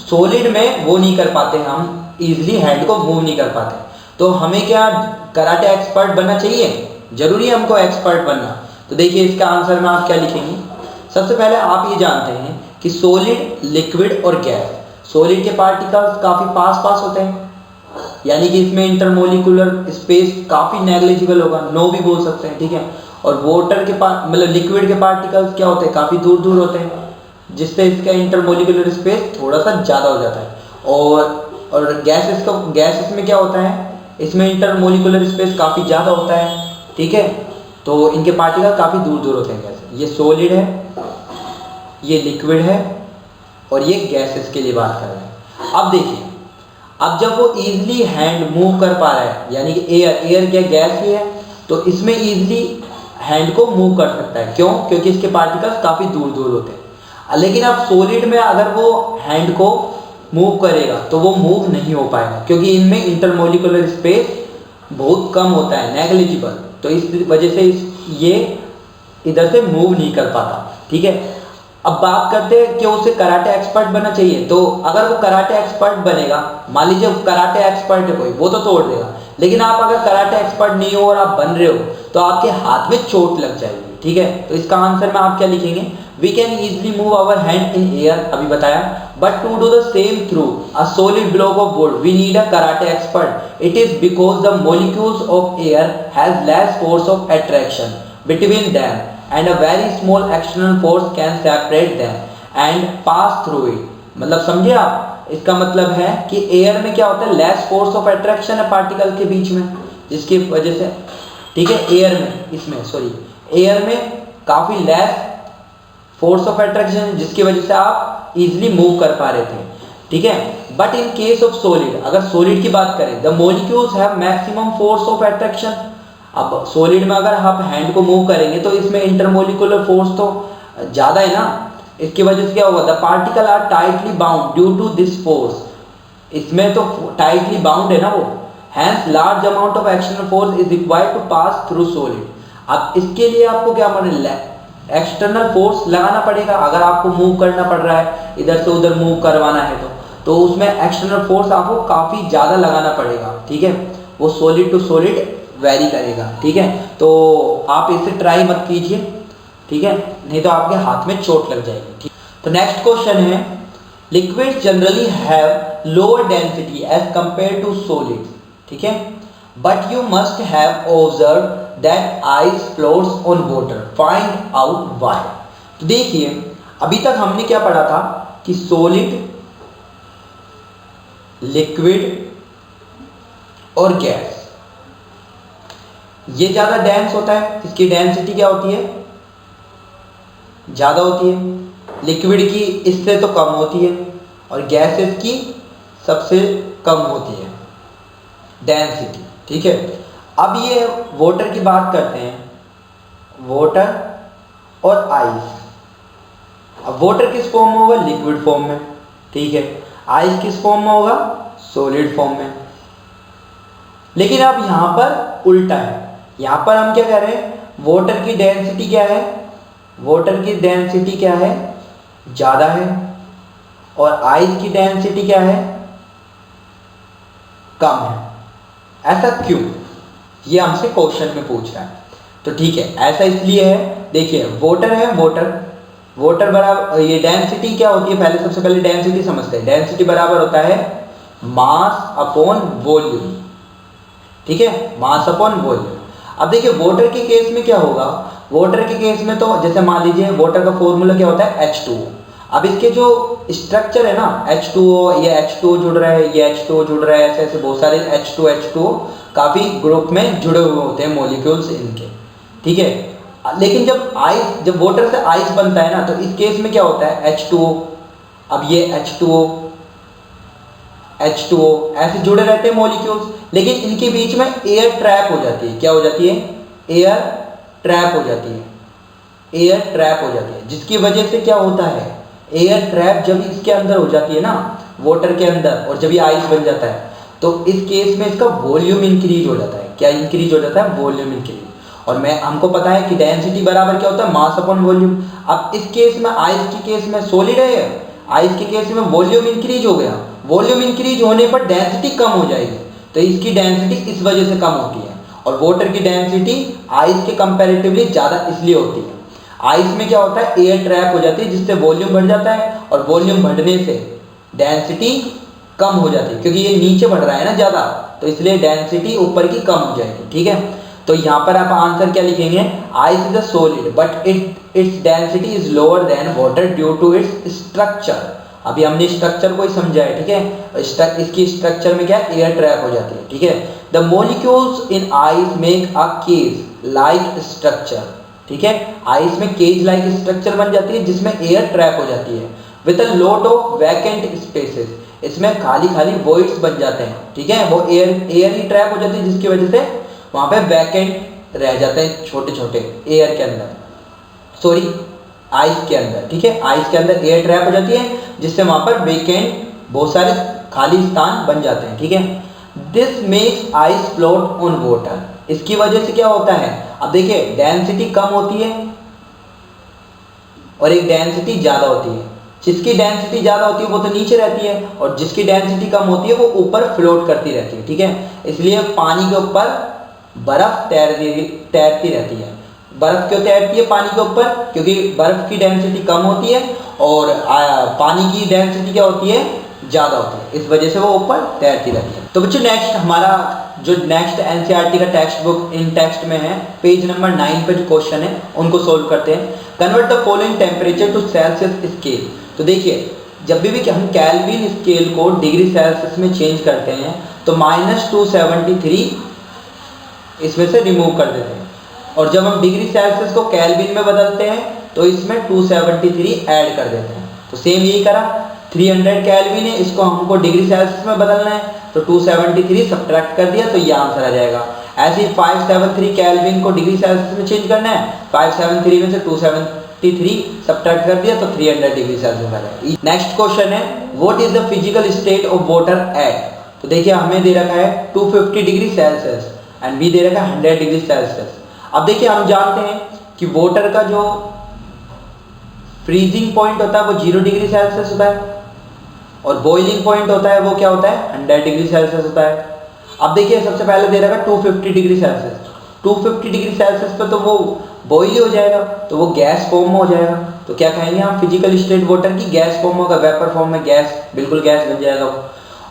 सॉलिड में वो नहीं कर पाते, हम इजिली हैंड को मूव नहीं कर पाते। तो हमें क्या कराटे एक्सपर्ट बनना चाहिए, जरूरी है हमको एक्सपर्ट बनना। तो देखिए इसका आंसर में आप क्या लिखेंगे, सबसे पहले आप ये जानते हैं कि सॉलिड, लिक्विड और गैस, सॉलिड के पार्टिकल्स काफ़ी पास होते हैं, यानी कि इसमें इंटरमोलिकुलर स्पेस काफ़ी नेग्लिजिबल होगा, नो भी बोल सकते हैं। ठीक है, और वाटर के मतलब लिक्विड के पार्टिकल्स क्या होते हैं, काफ़ी दूर होते हैं, जिससे इसका इंटरमोलिकुलर स्पेस थोड़ा सा ज़्यादा हो जाता है। और गैसेस में क्या होता है, इसमें इंटरमोलिकुलर स्पेस काफ़ी ज़्यादा होता है। ठीक है, तो इनके पार्टिकल काफ़ी दूर होते हैं। गैस, ये सॉलिड है, ये लिक्विड है और ये गैसेस के लिए बात कर रहे हैं। अब देखिए, अब जब वो इजीली हैंड मूव कर पा रहा है, यानी कि एयर क्या गैस ही है, तो इसमें इजीली हैंड को मूव कर सकता है, क्यों, क्योंकि इसके पार्टिकल्स काफ़ी दूर होते हैं। लेकिन अब सॉलिड में अगर वो हैंड को मूव करेगा तो वो मूव नहीं हो पाएगा, क्योंकि इनमें इंटरमोलिकुलर स्पेस बहुत कम होता है, नेग्लिजिबल, तो इस वजह से ये इधर से मूव नहीं कर पाता। ठीक है, अब बात करते हैं कि उसे कराटे एक्सपर्ट बनना चाहिए। तो अगर वो कराटे एक्सपर्ट बनेगा, मान लीजिए कराटे एक्सपर्ट है कोई, वो तो तोड़ देगा, लेकिन आप अगर कराटे एक्सपर्ट नहीं हो और आप बन रहे हो तो आपके हाथ में चोट लग जाएगी, ठीक है। तो इसका आंसर में आप क्या लिखेंगे, we can easily move our hand in air, अभी बताया, but to do the same through a solid block of wood we need a karate expert. It is because the molecules of air has less force of attraction between them and a very small external force can separate them and pass through it. मतलब समझे आप, इसका मतलब है कि air में क्या होता है, लेस फोर्स ऑफ अट्रैक्शन है पार्टिकल के बीच में, जिसकी वजह से, ठीक है, एयर में, इसमें सॉरी एयर में काफी लेस फोर्स ऑफ अट्रैक्शन जिसकी वजह से आप इजीली मूव कर पा रहे थे, ठीक है। But in case of solid, अगर सॉलिड की बात करें, the molecules have maximum force of attraction. अब सॉलिड में अगर आप हैंड को मूव करेंगे तो इसमें इंटरमोलिकुलर फोर्स तो ज्यादा है ना, इसकी वजह से क्या होगा, the particle are tightly bound due to this force, इसमें तो टाइटली बाउंड है ना वो, hence large amount of external force is required to pass through solid. अब इसके लिए आपको क्या माने, एक्सटर्नल फोर्स लगाना पड़ेगा, अगर आपको मूव करना पड़ रहा है, इधर से उधर मूव करवाना है तो उसमें एक्सटर्नल फोर्स आपको काफी ज्यादा लगाना पड़ेगा, ठीक है। वो सॉलिड टू सॉलिड वेरी करेगा, ठीक है। तो आप इसे ट्राई मत कीजिए, ठीक है, नहीं तो आपके हाथ में चोट लग जाएगी, ठीक। तो नेक्स्ट क्वेश्चन है, liquid generally have lower density as compare to solid, ठीक है, but you must have observe that ice floats on water, find out why. तो देखिए अभी तक हमने क्या पढ़ा था कि सॉलिड, लिक्विड और गैस ये ज्यादा डेंस होता है, इसकी डेंसिटी क्या होती है, ज्यादा होती है। लिक्विड की इससे तो कम होती है और गैसेस की सबसे कम होती है डेंसिटी, ठीक है। अब ये वाटर की बात करते हैं, वाटर और आइस। अब वाटर किस फॉर्म में होगा, लिक्विड फॉर्म में, ठीक है। आइस किस फॉर्म में होगा, सॉलिड फॉर्म में। लेकिन अब यहां पर उल्टा है, यहां पर हम क्या कह रहे हैं, वाटर की डेंसिटी क्या है, वाटर की डेंसिटी क्या है, ज्यादा है, और आइस की डेंसिटी क्या है, कम है। ऐसा क्यों, ये हमसे क्वेश्चन में पूछ रहा है। तो ठीक है, ऐसा इसलिए है, देखिए वाटर है, वाटर बराबर, ये डेंसिटी क्या होती है, पहले सबसे पहले डेंसिटी समझते हैं। डेंसिटी बराबर होता है मास अपॉन वॉल्यूम, ठीक है, मास अपॉन वॉल्यूम। अब देखिए वाटर के केस में क्या होगा, वाटर के केस में तो जैसे मान लीजिए वाटर का फॉर्मूला क्या होता है, H2O। अब इसके जो स्ट्रक्चर है ना, H2O, ये H2O जुड़ रहा है, ये H2O जुड़ रहा है, ऐसे ऐसे बहुत सारे H2O काफी ग्रुप में जुड़े हुए होते हैं मॉलिक्यूल्स इनके, ठीक है। लेकिन जब वाटर से आइस बनता है ना, तो इस केस में क्या होता है, H2O, अब ये H2O ऐसे जुड़े रहते हैं मॉलिक्यूल्स, लेकिन इनके बीच में एयर ट्रैप हो जाती है। क्या हो जाती है, एयर ट्रैप हो जाती है, एयर ट्रैप हो जाती है, जिसकी वजह से क्या होता है, एयर ट्रैप जब इसके अंदर हो जाती है ना, वाटर के अंदर, और जब ये आइस बन जाता है, तो इस केस में इसका वॉल्यूम इंक्रीज हो जाता है। क्या इंक्रीज हो जाता है, वॉल्यूम इंक्रीज। और हमको पता है कि डेंसिटी बराबर क्या होता है, मास अपॉन वॉल्यूम। अब इस केस में, आइस के केस में सॉलिड है, आइस के केस में वॉल्यूम इंक्रीज हो गया, वॉल्यूम इंक्रीज होने पर डेंसिटी कम हो जाएगी, तो इसकी डेंसिटी इस वजह से कम होती है। और वाटर की डेंसिटी आइस के कंपैरेटिवली ज्यादा इसलिए होती है। आइस में क्या होता है, एयर ट्रैप हो जाती है, जिससे वॉल्यूम बढ़ जाता है, और वॉल्यूम बढ़ने से डेंसिटी कम हो जाती है, क्योंकि ये नीचे बढ़ रहा है ना ज्यादा, तो इसलिए डेंसिटी ऊपर की कम हो जाएगी, ठीक है। तो यहाँ पर आप आंसर क्या लिखेंगे, ice is a solid but its density is lower than water due to its structure. अभी हमने स्ट्रक्चर को ही समझा है, ठीक है। इसकी स्ट्रक्चर में क्या, एयर ट्रैप हो जाती है, ठीक है। The molecules in ice make a cage like structure, ठीक है। आइस में केज लाइक स्ट्रक्चर बन जाती है, जिसमें एयर ट्रैप हो जाती है, with a lot of vacant spaces. इसमें खाली खाली वॉइड्स बन जाते हैं, ठीक है। वो एयर ही ट्रैप हो जाती है, जिसकी वजह से वहां पे वैकेंट रह जाते हैं, छोटे छोटे एयर के अंदर, सॉरी आइस के अंदर, ठीक है। आइस के अंदर एयर ट्रैप हो जाती है, जिससे वहां पर वैकेंट बहुत सारे खाली स्थान बन जाते हैं, ठीक है। This makes ice float on water. इसकी वजह से क्या होता है, अब देखिए डेंसिटी कम होती है और एक डेंसिटी ज्यादा होती है, जिसकी डेंसिटी ज़्यादा होती है वो तो नीचे रहती है, और जिसकी डेंसिटी कम होती है वो ऊपर फ्लोट करती रहती है, ठीक है। इसलिए पानी के ऊपर बर्फ तैरती रहती है। बर्फ क्यों तैरती है पानी के ऊपर? क्योंकि बर्फ की डेंसिटी कम होती है और पानी की डेंसिटी क्या होती है? ज़्यादा होती है, इस वजह से वो ऊपर तैरती रहती है। तो बच्चों नेक्स्ट हमारा जो नेक्स्ट एनसीईआरटी का टेक्स्ट बुक इन टेक्स्ट में है, पेज नंबर 9 पे जो क्वेश्चन है उनको सोल्व करते हैं। Convert the following temperature to Celsius scale. तो देखिए जब भी हम केल्विन स्केल को डिग्री सेल्सियस में चेंज करते हैं तो -273 इसमें से रिमूव कर देते हैं, और जब हम डिग्री सेल्सियस को केल्विन में बदलते हैं तो इसमें 273 ऐड कर देते हैं। तो सेम यही करा, 300 केल्विन है, इसको हमको डिग्री सेल्सियस में बदलना है तो 273 सब्ट्रैक्ट कर दिया तो ये आंसर आ जाएगा। ऐसे ही 573 केल्विन को डिग्री सेल्सियस में चेंज करना है, 573 में से 273 सब्ट्रैक्ट कर दिया तो 300 डिग्री सेल्सियस आ जाएगा। नेक्स्ट क्वेश्चन है what is the physical state of water at. तो देखिए हमें दे रखा है 250 डिग्री सेल्सियस एंड बी दे रखा है 100 डिग्री सेल्सियस। अब देखिए हम जानते हैं कि वाटर का जो फ्रीजिंग पॉइंट होता है वो 0 डिग्री सेल्सियस होता है, और बॉइलिंग पॉइंट होता है वो क्या होता है? 100 डिग्री सेल्सियस होता है। अब देखिए सबसे पहले दे रखा है 250 डिग्री सेल्सियस। 250 डिग्री सेल्सियस पे तो वो बॉइल ही हो जाएगा, तो वो गैस फॉर्म में हो जाएगा। तो क्या कहेंगे हम? फिजिकल स्टेट वाटर की गैस फॉर्म होगा, वेपर फॉर्म में गैस, बिल्कुल गैस बन जाएगा।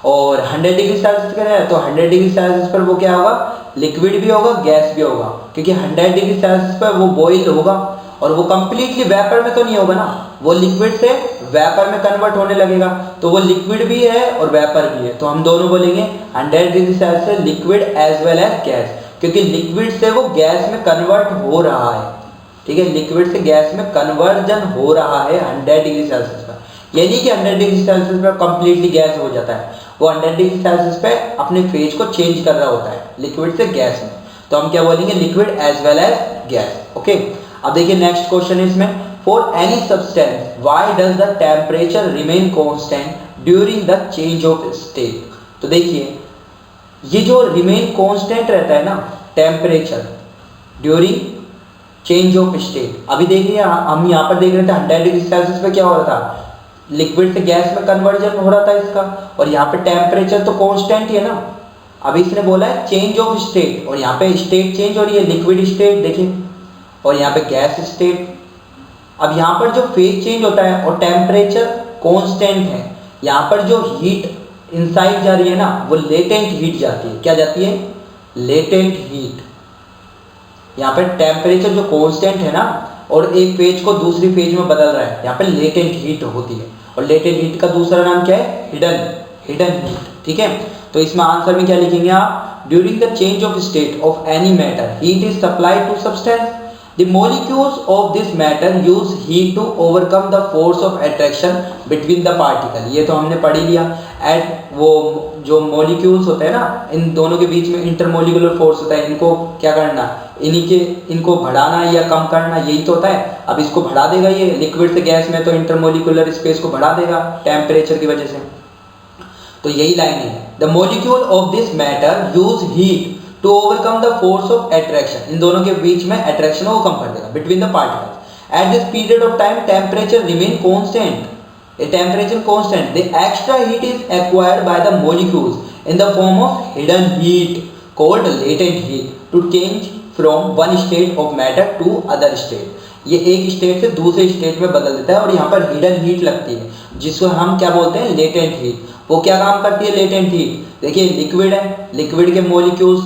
और 100 डिग्री सेल्सियस का है तो 100 डिग्री सेल्सियस पर वो क्या होगा? लिक्विड भी होगा, गैस भी होगा, क्योंकि 100 डिग्री सेल्सियस पर वो बॉइल होगा, और वो कंप्लीटली वेपर में तो नहीं होगा ना, वो लिक्विड से वेपर में कन्वर्ट होने लगेगा। तो वो लिक्विड भी है और वेपर भी है, तो हम दोनों बोलेंगे 100 degree Celsius liquid as well as gas, क्योंकि लिक्विड से वो गैस में कन्वर्ट हो रहा है, ठीक है। लिक्विड से गैस में कन्वर्जन हो रहा है 100 डिग्री सेल्सियस पर। यानी कि 100 डिग्री सेल्सियस पर कंप्लीटली गैस हो जाता है, वो 100 डिग्री सेल्सियस पे अपने फेज को चेंज कर रहा होता है लिक्विड से गैस में। तो हम क्या बोलेंगे? Liquid as well as gas, okay. अब देखिए नेक्स्ट क्वेश्चन है इसमें, for any substance why does the temperature remain constant during the change of state. तो देखिए ये जो रिमेन कांस्टेंट रहता है ना temperature during change of state, अभी देखिए हम यहाँ पर देख रहे थे 100 डिग्री सेल्सियस पे क्या हो रहा था? लिक्विड से गैस में कन्वर्जन हो रहा था इसका, और यहाँ पे टेम्परेचर तो कांस्टेंट ही है ना। अभी इसने बोला है चेंज ऑफ स्टेट, और यहाँ पे स्टेट चेंज हो रही है, लिक्विड स्टेट देखिए, और यहाँ पे गैस स्टेट। अब यहाँ पर जो फेज चेंज होता है और टेम्परेचर कांस्टेंट है, यहाँ पर जो हीट इनसाइड जा रही है ना वो लेटेंट हीट जाती है। क्या जाती है? Latent heat. यहाँ पर टेम्परेचर जो कांस्टेंट है ना और एक फेज को दूसरी फेज में बदल रहा है, यहाँ पे लेटेंट हीट होती है, और लेटेंट हीट का दूसरा नाम क्या है? हिडन हीट, ठीक है। तो इसमें आंसर में क्या लिखेंगे आप? During the change of state of any matter heat is supplied to substance, the molecules of this matter use heat to overcome the force of attraction between the particle. ये तो हमने पढ़ ही लिया। एट वो जो मॉलिक्यूल्स होते हैं ना, इन दोनों के बीच में इंटरमोलिकुलर फोर्स होता है, इनको क्या करना? इनको बढ़ाना या कम करना, यही तो होता है। अब इसको बढ़ा देगा ये, लिक्विड से गैस में तो इंटरमोलिकुलर स्पेस को बढ़ा देगा टेम्परेचर की वजह से। तो यही लाइन है, the molecule of this matter use heat to overcome the force of attraction. इन दोनों के बीच में अट्रैक्शन को कम कर देगा between the particles. At this period of time temperature remain constant, a temperature constant, the extra heat is acquired by the molecules in the form of hidden heat called latent heat to change from one state of matter to other state। ये एक state से दूसरे state में बदल देता है, और यहाँ पर हिडन हीट लगती है जिसको हम क्या बोलते हैं? Latent heat. वो क्या काम करती है लेटेंट हीट? देखिए लिक्विड है, लिक्विड के मॉलिक्यूल्स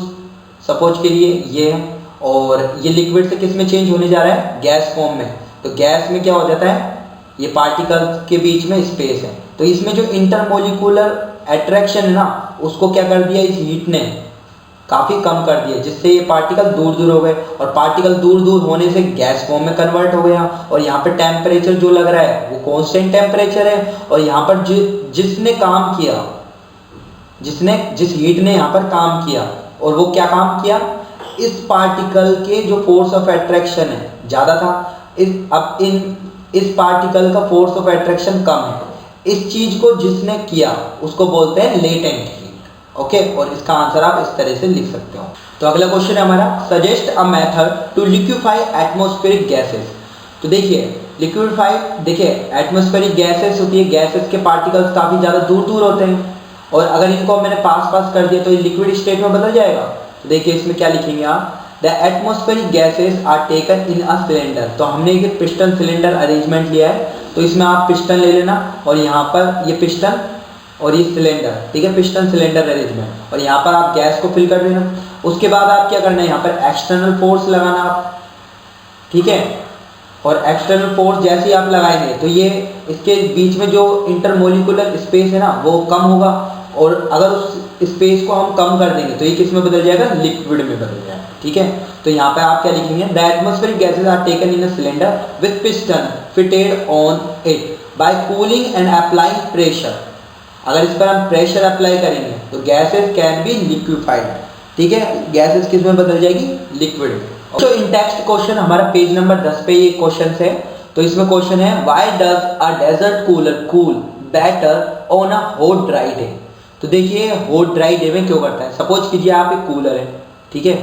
सपोज के लिए ये है, और ये लिक्विड से किस में चेंज होने जा रहा है? गैस फॉर्म में। तो गैस में क्या हो जाता है? ये पार्टिकल्स के बीच में स्पेस है, तो इसमें जो इंटरमोलिकुलर अट्रैक्शन है ना उसको क्या कर दिया इस हीट ने? काफ़ी कम कर दिया, जिससे ये पार्टिकल दूर दूर हो गए, और पार्टिकल दूर दूर होने से गैस फॉर्म में कन्वर्ट हो गया। और यहाँ पे टेम्परेचर जो लग रहा है वो कांस्टेंट टेम्परेचर है, और यहाँ पर जिसने काम किया, जिस हीट ने यहाँ पर काम किया, और वो क्या काम किया? इस पार्टिकल के जो फोर्स ऑफ अट्रैक्शन है ज़्यादा था, इस पार्टिकल का फोर्स ऑफ अट्रैक्शन कम है। इस चीज को जिसने किया उसको बोलते हैं लेटेंट हीट, ओके। और इसका आंसर आप इस तरह से लिख सकते हो। तो अगला क्वेश्चन है हमारा, suggest a method to liquefy atmospheric gases. तो देखिए लिक्विफाइड देखिए एटमॉस्फेरिक गैसेस होती है, गैसेस के पार्टिकल्स काफ़ी ज़्यादा दूर दूर होते हैं और अगर इनको मैंने पास पास कर दिया तो ये लिक्विड स्टेट में बदल जाएगा। तो देखिए इसमें क्या लिखेंगे आप, the atmospheric gases are taken in a cylinder. तो हमने ये पिस्टन सिलेंडर अरेंजमेंट लिया है, तो इसमें आप पिस्टन ले लेना और यहाँ पर ये पिस्टन और ये सिलेंडर, ठीक है, पिस्टन सिलेंडर अरेंजमेंट, और यहाँ पर आप गैस को फिल कर देना। उसके बाद आप क्या करना है, यहाँ पर एक्सटर्नल फोर्स लगाना आप, ठीक है, और एक्सटर्नल फोर्स जैसे ही आप लगाएंगे तो ये इसके बीच में जो इंटरमोलिकुलर स्पेस है ना वो कम होगा, और अगर उस स्पेस को हम कम कर देंगे तो ये किस में बदल जाएगा, लिक्विड में बदल जाएगा, ठीक है। तो यहाँ पे आप क्या लिखेंगे, the atmospheric gases are taken in a cylinder with piston fitted on it by cooling and applying pressure. अगर इस पर हम प्रेशर अप्लाई करेंगे तो गैसेस कैन बी लिक्विफाइड, ठीक है, गैसेस किस में बदल जाएगी, लिक्विड में। तो इन टेक्स्ट क्वेश्चन हमारा पेज नंबर 10 पे ये क्वेश्चन है। तो इसमें क्वेश्चन है, why does a desert cooler cool better on a hot dry day. तो देखिए हॉट ड्राई डे में क्यों करता है, सपोज कीजिए आप एक कूलर है, ठीक है,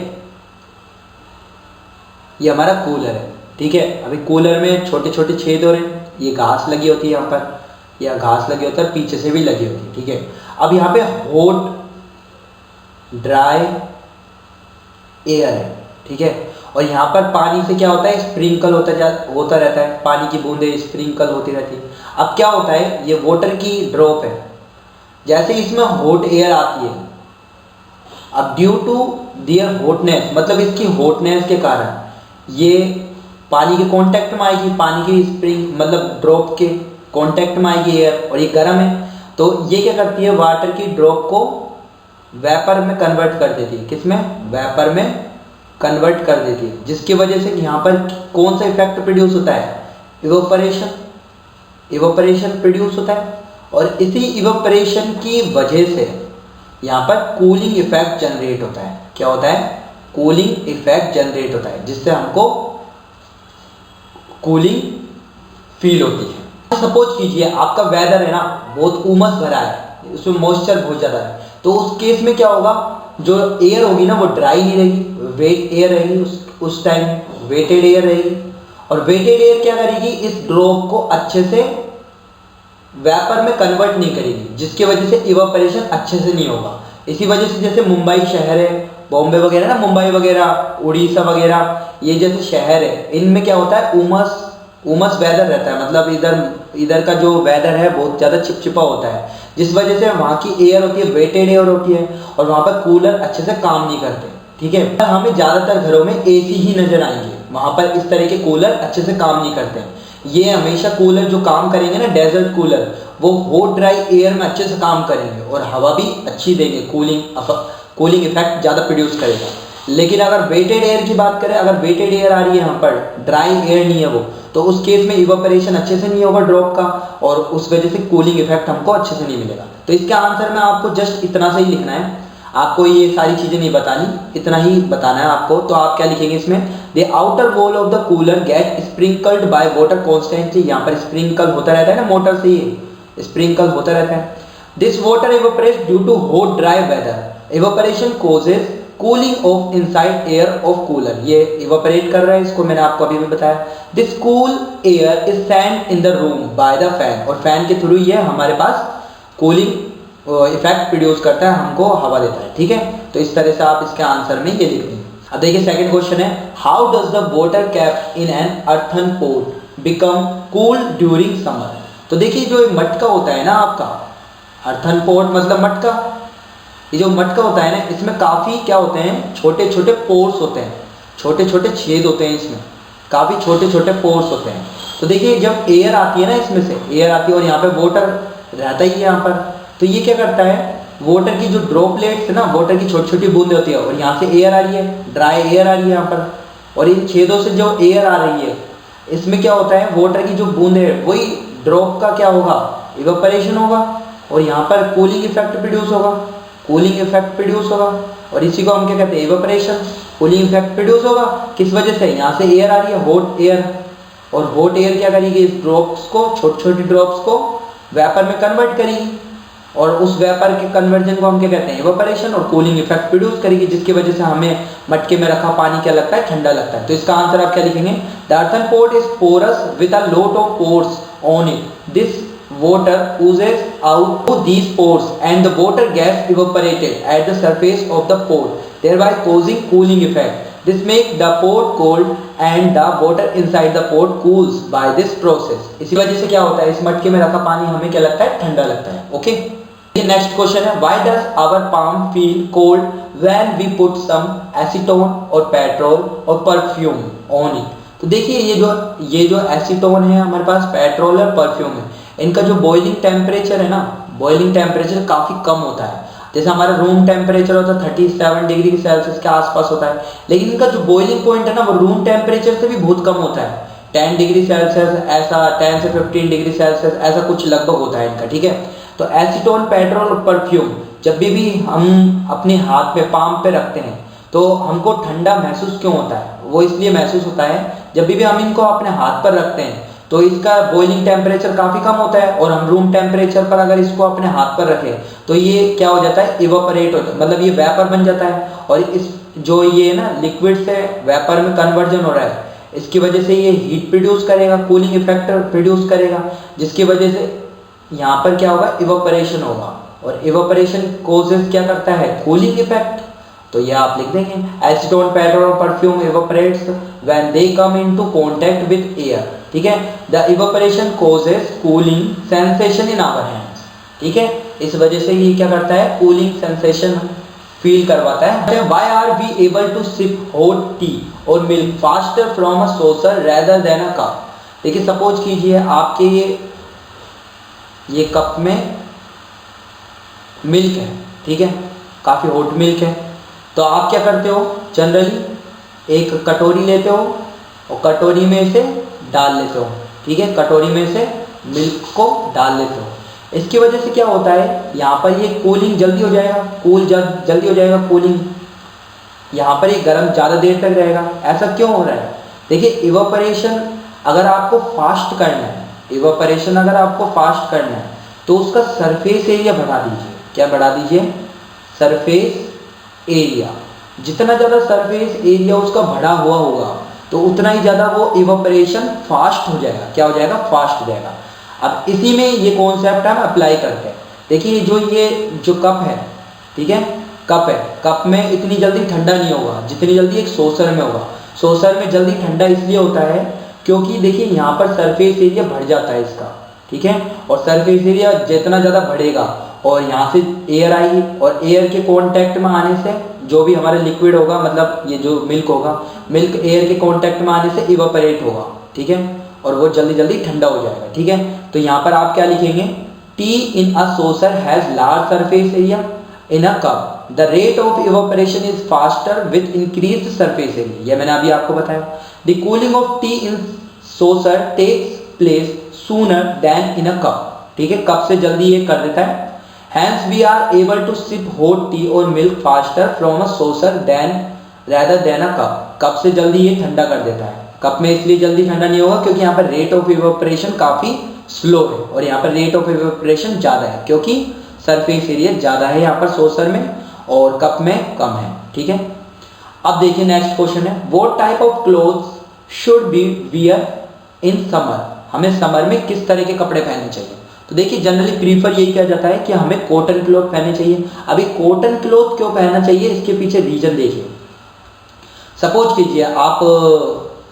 ये हमारा कूलर है, ठीक है। अभी कूलर में छोटे छोटे छेद हो रहे हैं, ये घास लगी होती है यहाँ पर, या घास लगी होता है, पीछे से भी लगी होती है, ठीक है। अब यहाँ पे हॉट ड्राई एयर है, ठीक है, और यहाँ पर पानी से क्या होता है, स्प्रिंकल होता रहता है, पानी की बूंदें स्प्रिंकल होती रहती है। अब क्या होता है, ये वाटर की ड्रॉप है, जैसे इसमें हॉट एयर आती है, अब ड्यू टू दियर हॉटनेस, मतलब इसकी हॉटनेस के कारण ये पानी के कांटेक्ट में आएगी, पानी की स्प्रिंग मतलब ड्रॉप के कांटेक्ट में आएगी एयर, और ये गर्म है, तो ये क्या करती है, वाटर की ड्रॉप को वेपर में कन्वर्ट कर देती है, किसमें, वेपर में कन्वर्ट कर देती है, जिसकी वजह से यहाँ पर कौन सा इफेक्ट प्रोड्यूस होता है, इवोपरेशन, इवोपरेशन प्रोड्यूस होता है, और इसी इवोपरेशन की वजह से यहाँ पर कूलिंग इफेक्ट जनरेट होता है। क्या होता है, कूलिंग इफेक्ट जनरेट होता है, जिससे हमको कूलिंग फील होती है। सपोज कीजिए आपका वेदर है ना बहुत उमस भरा है, उसमें मॉइस्चर बहुत ज़्यादा है, तो उस केस में क्या होगा, जो एयर होगी ना वो ड्राई नहीं रहेगी, वेट एयर रहेगी, उस टाइम वेटेड एयर रहेगी, और वेटेड एयर क्या करेगी, इस ड्रॉप को अच्छे से वेपर में कन्वर्ट नहीं करेगी, जिसकी वजह से इवापोरेशन अच्छे से नहीं होगा। इसी वजह से जैसे मुंबई शहर है, बॉम्बे वगैरह ना, मुंबई वगैरह, उड़ीसा वगैरह, ये जैसे शहर है, इनमें क्या होता है, उमस वेदर रहता है, मतलब इधर का जो वेदर है बहुत ज़्यादा चिपचिपा होता है, जिस वजह से वहाँ की एयर होती है वेटेड एयर होती है, और वहाँ पर कूलर अच्छे से काम नहीं करते, ठीक है। हमें ज़्यादातर घरों में एसी ही नज़र आएंगे, वहाँ पर इस तरह के कूलर अच्छे से काम नहीं करते हैं। ये हमेशा कूलर जो काम करेंगे ना, डेजर्ट कूलर, वो हॉट ड्राई एयर में अच्छे से काम करेंगे और हवा भी अच्छी देंगे, कूलिंग इफेक्ट ज़्यादा प्रोड्यूस करेगा। लेकिन अगर वेटेड एयर की बात करें, अगर वेटेड एयर आ रही है यहाँ पर, ड्राई एयर नहीं है वो, तो उस केस में इवापोरेशन अच्छे से नहीं होगा ड्रॉप का, और उस वजह से कूलिंग इफेक्ट हमको अच्छे से नहीं मिलेगा। तो इसका आंसर में आपको जस्ट इतना से ही लिखना है, आपको ये सारी चीज़ें नहीं बतानी, इतना ही बताना है आपको। तो आप क्या लिखेंगे इसमें, the outer wall of the cooler get sprinkled by water constantly. यहाँ पर स्प्रिंकल होता रहता है ना, मोटर से ये स्प्रिंकल होता रहता है। This water evaporates due to hot dry weather. Evaporation causes cooling of inside air of cooler. ये इवेपोरेट कर रहा है, इसको मैंने आपको अभी भी बताया। This cool air is sent in the room by the fan, और फैन के थ्रू ये हमारे पास कूलिंग इफेक्ट प्रोड्यूस करता है, हमको हवा देता है, ठीक है। तो इस तरह से आप इसके आंसर में ये लिख देंगे। अब देखिए सेकंड क्वेश्चन है, how does the water cap in an earthen pot become cool during summer. तो देखिए जो मटका होता है ना आपका, अर्थन पॉट मतलब मटका, ये जो मटका होता है ना, इसमें काफ़ी क्या होते हैं, छोटे छोटे पोर्स होते हैं, छोटे छोटे छेद होते हैं, इसमें काफ़ी छोटे छोटे पोर्स होते हैं। तो देखिए जब एयर आती है ना, इसमें से एयर आती है और यहाँ पे वाटर रहता ही है यहाँ पर, तो ये क्या करता है, वाटर की जो ड्रॉपलेट्स है ना, वाटर की छोटी छोटी बूंदें होती है, और यहाँ से एयर आ रही है, ड्राई एयर आ रही है यहाँ पर, और इन छेदों से जो एयर आ रही है, इसमें क्या होता है, वाटर की जो बूंदें है वही ड्रॉप का क्या होगा, इवेपोरेशन होगा, और यहाँ पर कूलिंग इफेक्ट प्रोड्यूस होगा, कूलिंग इफेक्ट प्रोड्यूस होगा, और इसी को हम क्या कहते हैं, इवेपोरेशन। कूलिंग इफेक्ट प्रोड्यूस होगा किस वजह से, यहाँ से एयर आ रही है, हॉट एयर, और हॉट एयर क्या करेगी, इस ड्रॉप्स को, छोटी छोटी ड्रॉप्स को वेपर में कन्वर्ट करेगी, और उस वेपर के कन्वर्जन को हम क्या कहते हैं, इवेपोरेशन, और कूलिंग इफेक्ट प्रोड्यूस करेगी, जिसकी वजह से हमें मटके में रखा पानी क्या लगता है, ठंडा लगता है। तो इसका आंसर आप क्या लिखेंगे, the earthen pot is porous with a lot of pores on it, this water oozes out to these pores and the water gets evaporated at the surface of the pore, thereby causing cooling effect. This makes the port cold and the water inside the port cools by this process. इसी वजह से क्या होता है, इस मटके में रखा पानी हमें क्या लगता है, ठंडा लगता है। ओके, नेक्स्ट क्वेश्चन है, why does our palm feel cold when we put some acetone और पेट्रोल और परफ्यूम on it? तो देखिए ये जो एसीटोन है हमारे पास, पेट्रोल और परफ्यूम है, इनका जो बॉइलिंग टेम्परेचर है ना, बॉइलिंग टेम्परेचर काफ़ी कम होता है। जैसे हमारा रूम टेम्परेचर होता है 37 डिग्री सेल्सियस के आसपास होता है, लेकिन इनका जो बॉइलिंग पॉइंट है ना वो रूम टेम्परेचर से भी बहुत कम होता है, 10 डिग्री सेल्सियस, ऐसा 10 से 15 डिग्री सेल्सियस ऐसा कुछ लगभग होता है इनका। ठीक है, तो एसीटोन, पेट्रोल और परफ्यूम जब भी हम अपने हाथ पे, पाम पे रखते हैं तो हमको ठंडा महसूस क्यों होता है, वो इसलिए महसूस होता है जब भी हम इनको अपने हाथ पर रखते हैं तो इसका बॉइलिंग टेम्परेचर काफ़ी कम होता है, और हम रूम टेम्परेचर पर अगर इसको अपने हाथ पर रखें तो ये क्या हो जाता है, इवेपोरेट हो जाता है, मतलब ये वेपर बन जाता है, और इस जो ये ना लिक्विड से वेपर में कन्वर्जन हो रहा है, इसकी वजह से ये हीट प्रोड्यूस करेगा, कूलिंग इफेक्ट प्रोड्यूस करेगा, जिसकी वजह से यहाँ पर क्या होगा, इवेपोरेशन होगा, और इवेपोरेशन कोजेस क्या करता है, कूलिंग इफेक्ट। तो ये आप लिख देंगे, acetone, petrol, perfume evaporates when they come into contact with air. ठीक है, the evaporation causes cooling sensation in our hands. ठीक है, इस वजह से ये क्या करता है, कूलिंग सेंसेशन फील करवाता है। Why are we able to sip hot tea और milk faster from a saucer rather than a cup. देखिए सपोज कीजिए आपके ये कप में मिल्क है, ठीक है, काफ़ी हॉट मिल्क है, तो आप क्या करते हो, जनरली एक कटोरी लेते हो और कटोरी में से डाल लेते हो। ठीक है, कटोरी में से मिल्क को डाल लेते हो। इसकी वजह से क्या होता है, यहाँ पर ये कूलिंग जल्दी हो जाएगा, जल्दी हो जाएगा कूलिंग, यहाँ पर ये गर्म ज़्यादा देर तक रहेगा। ऐसा क्यों हो रहा है, देखिए इवेपोरेशन अगर आपको फास्ट करना है, इवेपोरेशन अगर आपको फास्ट करना है तो उसका सरफेस एरिया बढ़ा दीजिए। क्या बढ़ा दीजिए, सरफेस एरिया। जितना ज़्यादा सरफेस एरिया उसका बढ़ा हुआ होगा तो उतना ही ज़्यादा वो इवेपोरेशन फास्ट हो जाएगा। क्या हो जाएगा, फास्ट हो जाएगा। अब इसी में ये कॉन्सेप्ट हम अप्लाई करते हैं। देखिए ये जो कप है, ठीक है, कप है, कप में इतनी जल्दी ठंडा नहीं होगा जितनी जल्दी एक सॉसर में होगा। सॉसर में जल्दी ठंडा इसलिए होता है क्योंकि देखिए यहाँ पर सरफेस एरिया बढ़ जाता है इसका। ठीक है, और सरफेस एरिया जितना ज़्यादा बढ़ेगा और यहाँ से एयर आएगी, और एयर के कांटेक्ट में आने से जो भी हमारा लिक्विड होगा, मतलब ये जो मिल्क होगा, मिल्क एयर के कांटेक्ट में आने से इवेपोरेट होगा। ठीक है, और वो जल्दी जल्दी ठंडा हो जाएगा। ठीक है, तो यहाँ पर आप क्या लिखेंगे, tea in a saucer has large surface area in a cup, the rate of evaporation is faster with increase surface area. ये मैंने अभी आपको बताया। The cooling of tea in saucer takes place sooner than in a cup. ठीक है, cup से जल्दी ये कर देता है। Hence we are able to sip hot tea or milk faster from a saucer than rather than a cup. Cup से जल्दी ये ठंडा कर देता है। कप में इसलिए जल्दी ठंडा नहीं होगा क्योंकि यहाँ पर रेट ऑफ इवेपोरेशन काफ़ी स्लो है, और यहाँ पर रेट ऑफ इवेपोरेशन ज़्यादा है क्योंकि सरफेस एरिया ज़्यादा है यहाँ पर सॉसर में और कप में कम है। ठीक है, अब देखिए नेक्स्ट क्वेश्चन है, what type of clothes should be wear in summer. हमें समर में किस तरह के कपड़े पहनने चाहिए। तो देखिए जनरली प्रीफर यही किया जाता है कि हमें कॉटन क्लॉथ पहनने चाहिए। अभी कॉटन क्लॉथ क्यों पहनना चाहिए, इसके पीछे रीजन देखिए। सपोज कीजिए आप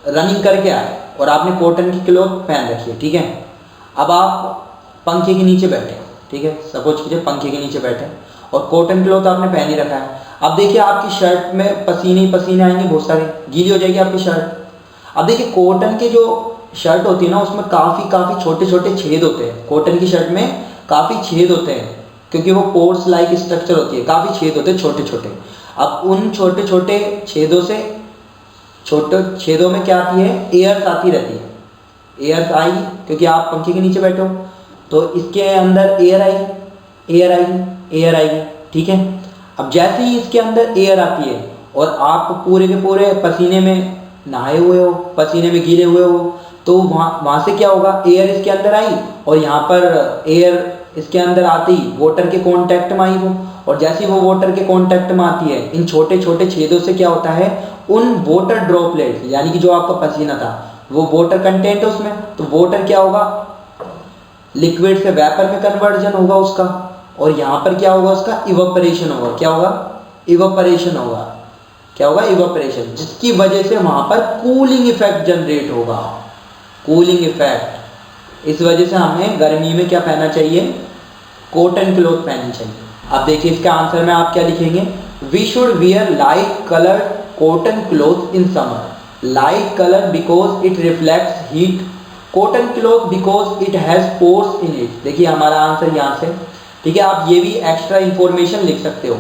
रनिंग करके आए और आपने कॉटन की क्लॉथ पहन रखी है। ठीक है, अब आप पंखे के नीचे बैठे, ठीक है, सपोज कीजिए पंखे के नीचे बैठे और कॉटन क्लॉथ आपने पहन ही रखा है। अब देखिए आपकी शर्ट में पसीने ही पसीने आएंगे, बहुत सारे, गीली हो जाएगी आपकी शर्ट। अब देखिए कॉटन की जो शर्ट होती है ना, उसमें काफ़ी छोटे छोटे छेद होते हैं। कॉटन की शर्ट में काफ़ी छेद होते हैं क्योंकि वो पोर्स लाइक स्ट्रक्चर होती है, काफ़ी छेद होते हैं छोटे छोटे। अब उन छोटे छोटे छेदों से, छोटे छेदों में क्या आती है, एयर्स आती रहती है। एयर्स आई क्योंकि आप पंखे के नीचे बैठे हो तो इसके अंदर एयर आएगी, एयर आएगी, एयर आएगी। ठीक है, अब जैसे ही इसके अंदर एयर आती है और आप पूरे के पूरे पसीने में नहाए हुए हो, पसीने में गीले हुए हो, तो वहाँ से क्या होगा, एयर इसके अंदर आई और यहाँ पर एयर इसके अंदर आते ही वाटर के कांटेक्ट में आई वो, और जैसे ही वो वाटर के कांटेक्ट में आती है, इन छोटे छोटे छेदों से क्या होता है, उन वाटर ड्रॉपलेट यानी कि जो आपका पसीना था वो वाटर कंटेंट है उसमें, तो वाटर क्या होगा, लिक्विड से वेपर में कन्वर्जन होगा उसका, और यहाँ पर क्या होगा, उसका इवापोरेशन होगा। क्या होगा, इवापोरेशन होगा। क्या होगा, इवापोरेशन, जिसकी वजह से वहां पर कूलिंग इफेक्ट जनरेट होगा। कूलिंग इफेक्ट, इस वजह से हमें गर्मी में क्या पहनना चाहिए, कॉटन क्लॉथ पहननी चाहिए। अब देखिए इसका आंसर में आप क्या लिखेंगे, we should wear light colour cotton cloth in summer. Light colour because it reflects heat, cotton cloth because it has pores in it. देखिए हमारा आंसर यहाँ से, ठीक है। आप ये भी एक्स्ट्रा इंफॉर्मेशन लिख सकते हो,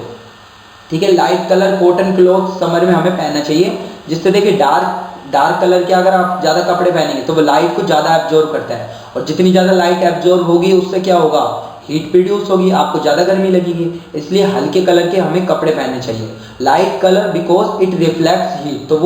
ठीक है। Light colour cotton cloth summer में हमें पहनना चाहिए, जिससे देखिए डार्क कलर के अगर आप ज़्यादा कपड़े पहनेंगे तो वो लाइट को ज़्यादा एब्जॉर्ब करता है, और जितनी ज़्यादा लाइट एब्जॉर्ब होगी उससे क्या होगा, हीट प्रोड्यूस होगी, आपको ज़्यादा गर्मी लगेगी। इसलिए हल्के कलर के हमें कपड़े पहनने चाहिए। Light colour because it reflects heat, तो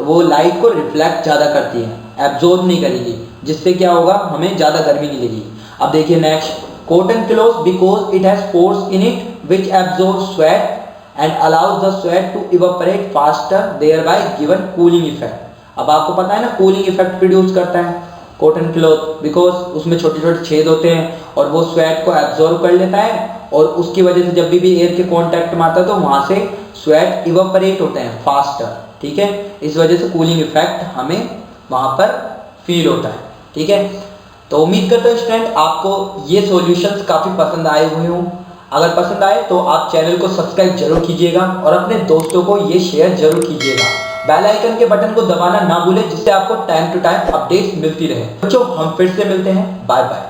वो लाइट को रिफ्लेक्ट ज़्यादा करती है, एब्जॉर्ब नहीं करेगी, जिससे क्या होगा, हमें ज़्यादा गर्मी नहीं लगेगी। अब देखिए next, cotton cloth because it has pores in it which absorb sweat and allows the sweat to evaporate faster, thereby given cooling effect। अब आपको पता है ना कूलिंग इफेक्ट प्रोड्यूस करता है कॉटन क्लॉथ, बिकॉज उसमें छोटे छोटे छेद होते हैं और वो स्वेट को एब्जॉर्ब कर लेता है, और उसकी वजह से जब भी एयर के कांटेक्ट में आता है तो वहां से स्वेट इवापोरेट होते हैं फास्टर, ठीक है। इस वजह से कूलिंग इफेक्ट हमें वहां पर फील होता है, ठीक है। तो उम्मीद करता हूँ स्टूडेंट आपको ये सॉल्यूशंस काफ़ी पसंद आए हुए हों। अगर पसंद आए तो आप चैनल को सब्सक्राइब जरूर कीजिएगा और अपने दोस्तों को ये शेयर जरूर कीजिएगा। बेल आइकन के बटन को दबाना ना भूलें, जिससे आपको टाइम टू टाइम अपडेट्स मिलती रहे। बच्चों हम फिर से मिलते हैं, बाय बाय।